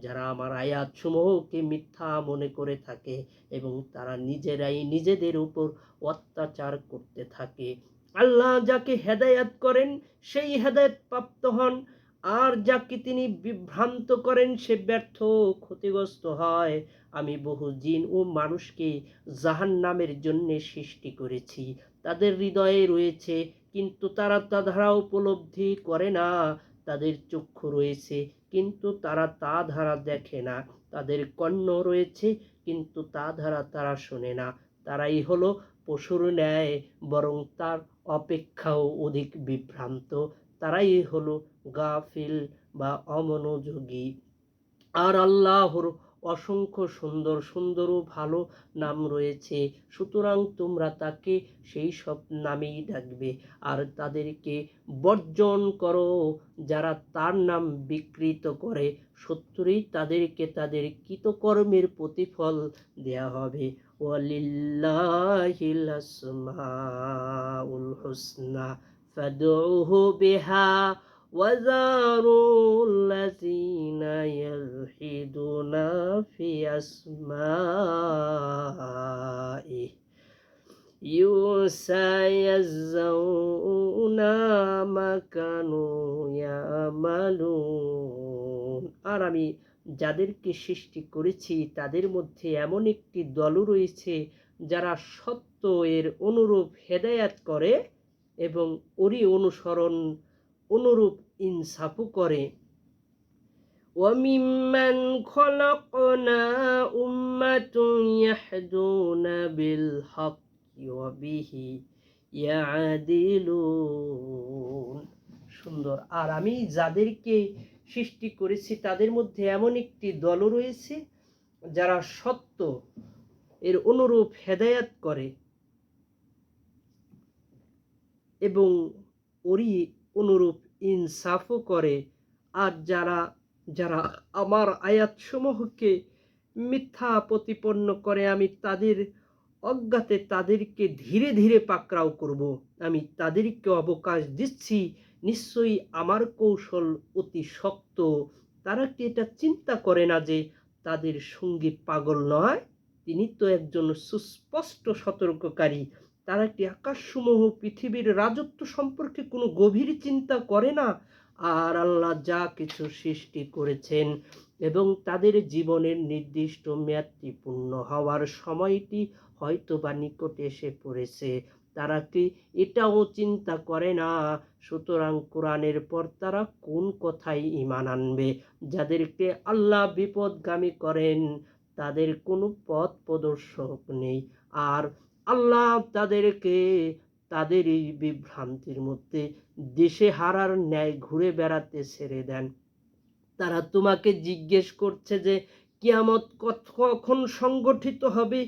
যারা আমার আয়াতসমূহকে মিথ্যা মনে করে থাকে এবং তারা নিজেরাই নিজেদের উপর অত্যাচার করতে থাকে। আল্লাহ যাকে হেদায়াত করেন সেই হেদায়েত প্রাপ্ত হন, আর যাকে তিনি বিভ্রান্ত করেন সে ব্যর্থ ক্ষতিগ্রস্ত হয়। আমি বহু জিন ও মানুষকে জাহান্নামের জন্য সৃষ্টি করেছি। তাদের হৃদয়ে রয়েছে, কিন্তু তারা তা দ্বারা উপলব্ধি করে না। তাদের চক্ষু রয়েছে, কিন্তু তারা তা দ্বারা দেখে না। তাদের কর্ণ রয়েছে, কিন্তু তা দ্বারা তারা শোনে না। তারাই হলো পশুর ন্যায়, বরং তার অপেক্ষাও অধিক বিভ্রান্ত। তারাই হলো গাফিল বা অমনোযোগী। আর আল্লাহর অসংখ্য সুন্দর সুন্দর ও ভালো নাম রয়েছে, সুতরাং তোমরা তাকে সেই সব নামেই ডাকবে আর তাদেরকে বর্জন করো যারা তার নাম বিকৃত করে। সত্যই তাদেরকে তাদের কৃতকর্মের প্রতিফল দেয়া হবে। ওয়ালিল্লাহিল আসমাউল হুসনা ফাদউহু বিহা وذروا الذين يلحدون في أسمائه يجزون ما كانوا يعملون। আর আমি যাদেরকে সৃষ্টি করেছি তাদের মধ্যে এমন একটি দল রয়েছে যারা সত্য এর অনুরূপ হেদায়াত করে এবং ওরই অনুরূপ ইনসাফও করে। وَمِمَّنْ خَلَقْنَا أُمَّةٌ يَهْدُونَ بِالْحَقِّ وَبِهِ يَعْدِلُونَ। সুন্দর। আর আমি যাদেরকে সৃষ্টি করেছি তাদের মধ্যে এমন একটি দল রয়েছে যারা সত্য এর অনুরূপ হেদায়াত করে এবং ওরই অনুরূপ ইনসাফও করে। আর যারা আমার আয়াতসমূহকে মিথ্যা প্রতিপন্ন করে আমি তাদের অজ্ঞাতে তাদেরকে ধীরে ধীরে পাকড়াও করব। আমি তাদেরকে অবকাশ দিচ্ছি, নিশ্চয়ই আমার কৌশল অতি শক্ত। তারা কি এটা চিন্তা করে না যে তাদের সঙ্গী পাগল নয়? তিনি তো একজন সুস্পষ্ট সতর্ককারী। তারা কি আকাশসমূহ পৃথিবীর রাজত্ব সম্পর্কে কোনো গভীর চিন্তা করে না? আর আল্লাহ যা কিছু সৃষ্টি করেছেন এবং তাদের জীবনের নির্দিষ্ট মেয়াদটি পূর্ণ হওয়ার সময়টি হয়তো বা নিকটে এসে পড়েছে, তারা কি এটাও চিন্তা করে না? সুতরাং কোরআনের পর তারা কোন কথায় ঈমান আনবে? যাদেরকে আল্লাহ বিপদগামী করেন তাদের কোনো পথ প্রদর্শক নেই, আর আল্লাহ তাদেরকে তাদের এই বিভ্রান্তির মধ্যে দেশে হারার ন্যায় ঘুরে বেড়াতে ছেড়ে দেন। তারা তোমাকে জিজ্ঞেস করছে যে কিয়ামত কখন সংগঠিত হবে।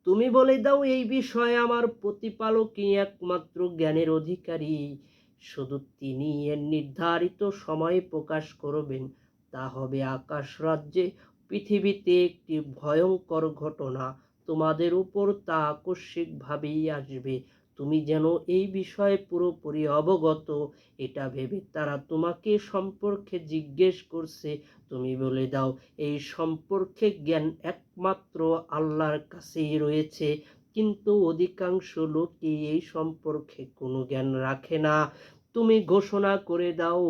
তুমি বলে দাও, এই বিষয়ে আমার প্রতিপালকই একমাত্র জ্ঞানের অধিকারী। শুধু তিনি এর নির্ধারিত সময়ে প্রকাশ করবেন। তা হবে আকাশ রাজ্যে পৃথিবীতে একটি ভয়ঙ্কর ঘটনা। তোমাদের উপর তা আকস্মিকভাবেই আসবে। তুমি যেন এই বিষয়ে পুরোপুরি অবগত, এটা ভেবে তারা তোমাকে সম্পর্কে জিজ্ঞেস করছে। তুমি বলে দাও, এই সম্পর্কে জ্ঞান একমাত্র আল্লাহর কাছেই রয়েছে, কিন্তু অধিকাংশ লোকই এই সম্পর্কে কোনো জ্ঞান রাখে না। তুমি ঘোষণা করে দাও,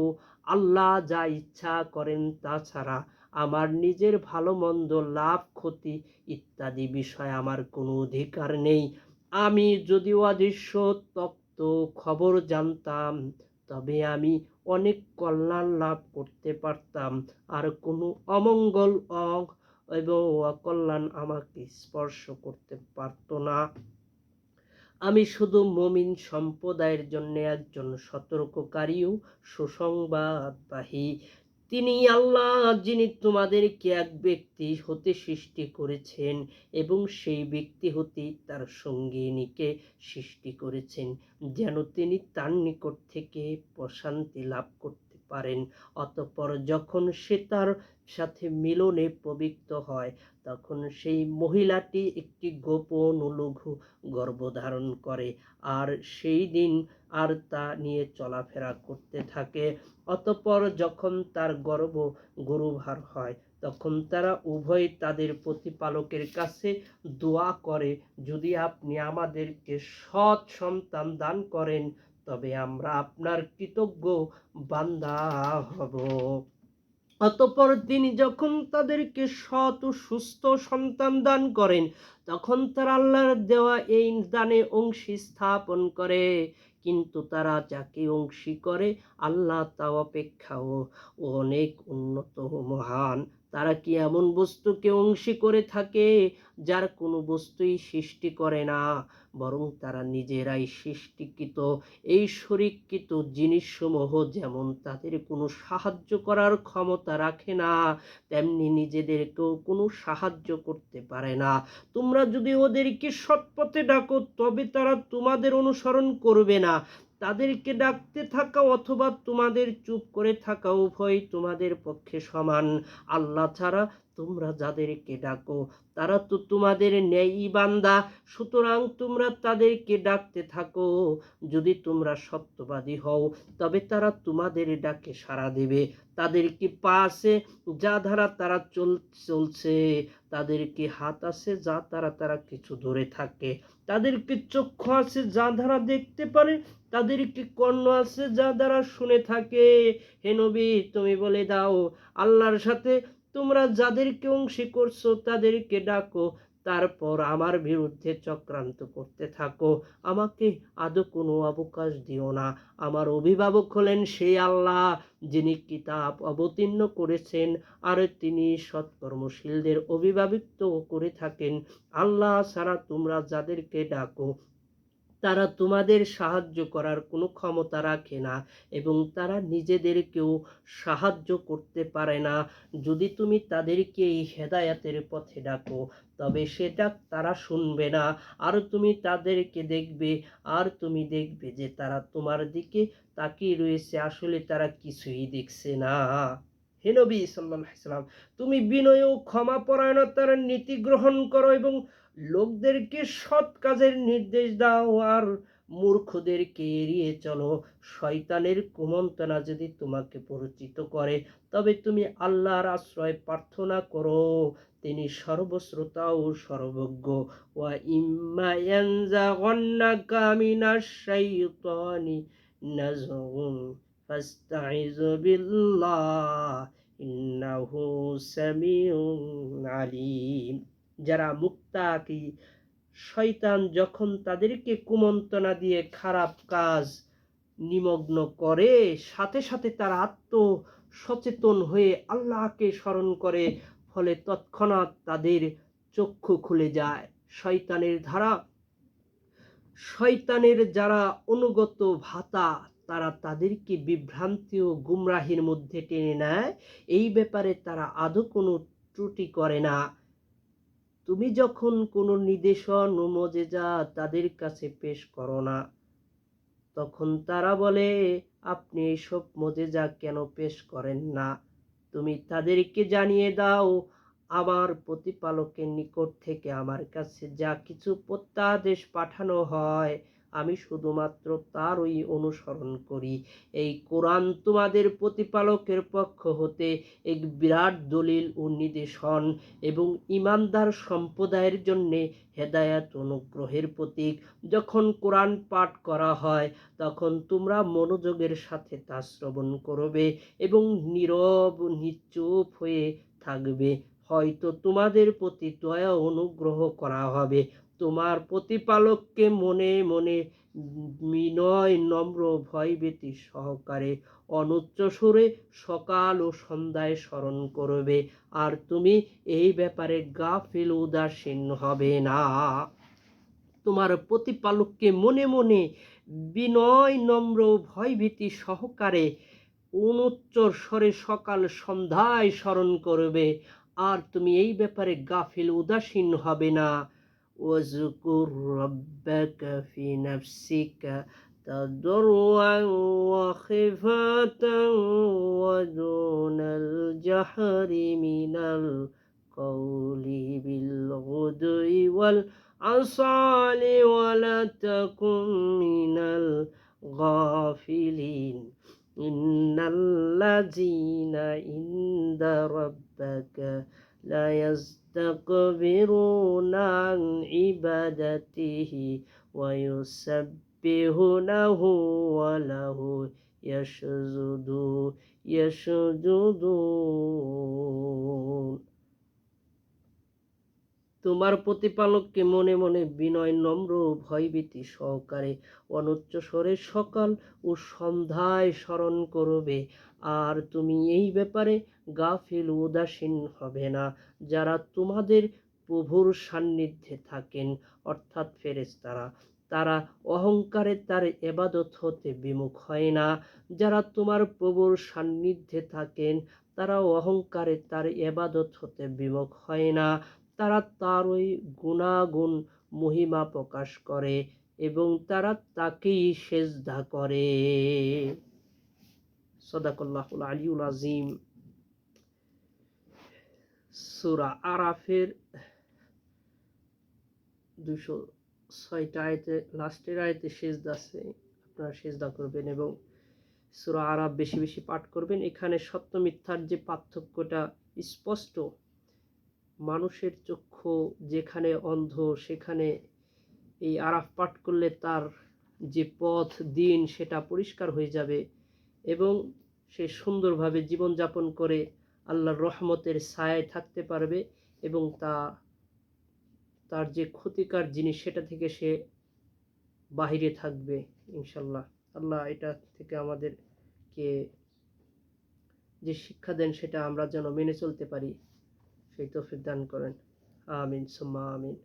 আল্লাহ যা ইচ্ছা করেন তাছাড়া আমার নিজের ভালো মন্দ লাভ ক্ষতি ইত্যাদি বিষয়ে আমার কোনো অধিকার নেই। আমি যদিও অদৃশ্য তপ্ত খবর জানতাম, তবে আমি অনেক কল্যাণ লাভ করতে পারতাম, আর কোনো অমঙ্গল এবং অকল্যাণ আমাকে স্পর্শ করতে পারত না। আমি শুধু মুমিন সম্প্রদায়ের জন্য একজন সতর্ককারী ও সুসংবাদবাহী। তিনি আল্লাহ, যিনি তোমাদেরকে এক ব্যক্তি হতে সৃষ্টি করেছেন এবং সেই ব্যক্তি হতেই তার সঙ্গিনীকে সৃষ্টি করেছেন, যেন তিনি তার নিকট থেকে প্রশান্তি লাভ করতে পারেন। অতঃপর যখন সে তার সাথে মিলনে প্রবৃত্ত হয়, তখন সেই মহিলাটি একটি গোপন ও লঘু গর্ভধারণ করে, আর সেই দিন আর তা নিয়ে চলাফেরা করতে থাকে। অতঃপর যখন তার গর্ভ গরুভার হয়, তখন তারা উভয় তাদের প্রতিপালকের কাছে দোয়া করে, যদি আপনি আমাদেরকে সৎ সন্তান দান করেন তবে আমরা আপনার কৃতজ্ঞ বান্দা হব। অতঃপর তিনি যখন তাদেরকে সৎ ও সুস্থ সন্তান দান করেন, তখন তারা আল্লাহর দেওয়া এই দানে অংশী স্থাপন করে, কিন্তু তারা যাকে অংশী করে আল্লাহ তা অপেক্ষাও অনেক উন্নত ও মহান। তারা কি এমন বস্তুকে অংশী করে থাকে যার কোনো বস্তুই সৃষ্টি করে না, বরং তারা নিজেরাই সৃষ্টিকৃত এই শরীককৃত জিনিসসমূহ যেমন তাদের কোনো সাহায্য করার ক্ষমতা রাখে না, তেমনি নিজেদেরকেও কোনো সাহায্য করতে পারে না। তোমরা যদি ওদেরকে সৎপথে ডাকো তবে তারা তোমাদের অনুসরণ করবে না। তাদেরকে ডাকতে থাকা অথবা তোমাদের চুপ করে থাকা উভয় তোমাদের পক্ষে সমান। আল্লাহ ছাড়া তোমরা যাদেরকে ডাকো তারা তো তোমাদের ন্যায়ী বান্দা, সুতরাং তোমরা তাদেরকে ডাকতে থাকো। যদি তোমরা সত্যবাদী হও তবে তারা তোমাদের ডাকে সাড়া দেবে। তাদের কি পা আছে যা দ্বারা তারা চলছে, তাদের কি হাত আছে যা তারা কিছু ধরে থাকে, তাদের কি চক্ষু আছে যা দ্বারা দেখতে পারে, তাদের কি কর্ণ আছে যা দ্বারা শুনে থাকে। হে নবী, তুমি বলে দাও, আল্লাহর সাথে তোমরা যাদেরকে অংশী করছো তাদেরকে ডাকো, তারপর আমার বিরুদ্ধে চক্রান্ত করতে থাকো। আমাকে আদৌ কোনো অবকাশ দিও না। আমার অভিভাবক হলেন সেই আল্লাহ যিনি কিতাব অবতীর্ণ করেছেন, আর তিনি সৎকর্মশীলদের অভিভাবিত করে থাকেন। আল্লাহ ছাড়া তোমরা যাদেরকে ডাকো তারা তোমাদের সাহায্য করার কোনো ক্ষমতা রাখে না এবং তারা নিজেদেরকেও সাহায্য করতে পারে না। যদি তুমি তাদেরকে এই হেদায়াতের পথে ডাকো তবে সেটা তারা শুনবে না। আর তুমি তাদেরকে দেখবে, আর তুমি দেখবে যে তারা তোমার দিকে তাকিয়ে রয়েছে, আসলে তারা কিছুই দেখছে না। হে নবী সাল্লাল্লাহু আলাইহি ওয়াসাল্লাম, তুমি বিনয় ও ক্ষমাপরায়ণতার নীতি গ্রহণ করো এবং লোকদেরকে সৎ কাজের নির্দেশ দাও আর মূর্খদেরকে এড়িয়ে চলো। শয়তানের কুমন্ত্রণা যদি তোমাকে পরিচিত করে তবে তুমি আল্লাহর আশ্রয় প্রার্থনা করো, তিনি সর্বশ্রোতা ও সর্বজ্ঞ। ওয়া ইম্মা ইয়ানজাগান্নাকা মিনাশ শাইতানি নাজগুন ফাস্তাইয বিল্লাহ ইন্নাহু সামিউন আলিম। যারা মুত্তাকি, শয়তান যখন তাদেরকে কুমন্ত্রণা দিয়ে খারাপ কাজ নিমগ্ন করে, সাথে সাথে তারা সচেতন হয়ে আল্লাহকে স্মরণ করে, ফলে তৎক্ষণাৎ তাদের চক্ষু খুলে যায়। শয়তানের যারা অনুগত ভাতা তারা তাদেরকে বিভ্রান্তি ও গুমরাহির মধ্যে টেনে নেয়। এই ব্যাপারে তারা আদৌ কোনো ত্রুটি করে না। তুমি যখন কোনো নিদর্শন ও মুজিজা তাদের কাছে পেশ করো না, তখন তারা বলে, আপনি এসব মুজিজা কেন পেশ করেন না? তুমি তাদেরকে জানিয়ে দাও, আমার প্রতিপালকের নিকট থেকে আমার কাছে যা কিছু প্রত্যাদেশ পাঠানো হয় আমি শুধুমাত্র তারই অনুসরণ করি। এই কোরআন তোমাদের প্রতিপালকের পক্ষ হতে এক বিরাট দলিল ও নিদর্শন এবং ঈমানদার সম্প্রদায়ের জন্য হেদায়াত অনুগ্রহের প্রতীক। যখন কোরআন পাঠ করা হয় তখন তোমরা মনোযোগের সাথে তা শ্রবণ করবে এবং নীরব নিশ্চুপ হয়ে থাকবে। হয়তো তোমাদের প্রতি দয়া অনুগ্রহ করা হবে। তোমার প্রতিপালককে মনে মনে বিনয় নম্র ভয়ভীতি সহকারে অনুচ্চ সুরে সকাল ও সন্ধ্যায় স্মরণ করবে, আর তুমি এই ব্যাপারে গাফিল উদাসীন হবে না। তোমার প্রতিপালককে মনে মনে বিনয় নম্র ভয়ভীতি সহকারে অনুচ্চ স্বরে সকাল সন্ধ্যায় স্মরণ করবে, আর তুমি এই ব্যাপারে গাফিল উদাসীন হবে না। ওয়াজকুর রাব্বাকা ফি নাফসিকা তাদাররুআন ওয়া খিফাতান ওয়া দুনাল জাহরি মিনাল কওলি বিল গুদুই ওয়াল আসালি ওয়া লা তাকুন মিনাল গাফিলিন। ইন্নাল্লাযীনা ইনদা রাব্বাকা লা ইয়াস্তাকবিরুনা আন ইবাদাতিহি ওয়া ইউসাব্বিহুনাহু ওয়া লাহু ইয়াসজুদুন। তোমার প্রতিপালককে মনে মনে বিনয় নম্র ভয়ভীতি সহকারে অনুচ্চ স্বরে সকাল ও সন্ধ্যায় স্মরণ করবে, আর তুমি এই ব্যাপারে গাফিল উদাসীন হবে না। যারা তোমাদের প্রভুর সান্নিধ্যে থাকেন অর্থাৎ ফেরেশতারা, তারা অহংকারে তার ইবাদত হতে বিমুখ হয় না। যারা তোমার প্রভুর সান্নিধ্যে থাকেন তারা অহংকারে তার ইবাদত হতে বিমুখ হয় না। তারা তারই গুণাগুণ মহিমা প্রকাশ করে এবং তারা তাকেই সেজদা করে। সাদাকাল্লাহুল আলিয়্যুল আযীম। সূরা আরাফের 206টা আয়াতে লাস্টের আয়াতে সিজদা আছে, আপনারা সিজদা করবেন এবং সূরা আরাফ বেশি বেশি পাঠ করবেন। এখানে সত্য মিথ্যার যে পার্থক্যটা স্পষ্ট, মানুষের চক্ষু যেখানে অন্ধ সেখানে এই আরাফ পাঠ করলে তার যে পথ দিন সেটা পরিষ্কার হয়ে যাবে এবং সে সুন্দরভাবে জীবনযাপন করে আল্লাহর রহমতের ছায়ায় থাকতে পারবে এবং তার যে ক্ষতিকর জিনিস সেটা থেকে সে বাহিরে থাকবে ইনশাল্লাহ। আল্লাহ এটা থেকে আমাদেরকে যে শিক্ষা দেন সেটা আমরা যেন মেনে চলতে পারি সেই তৌফিক দান করেন। আমিন সুম্মা আমিন।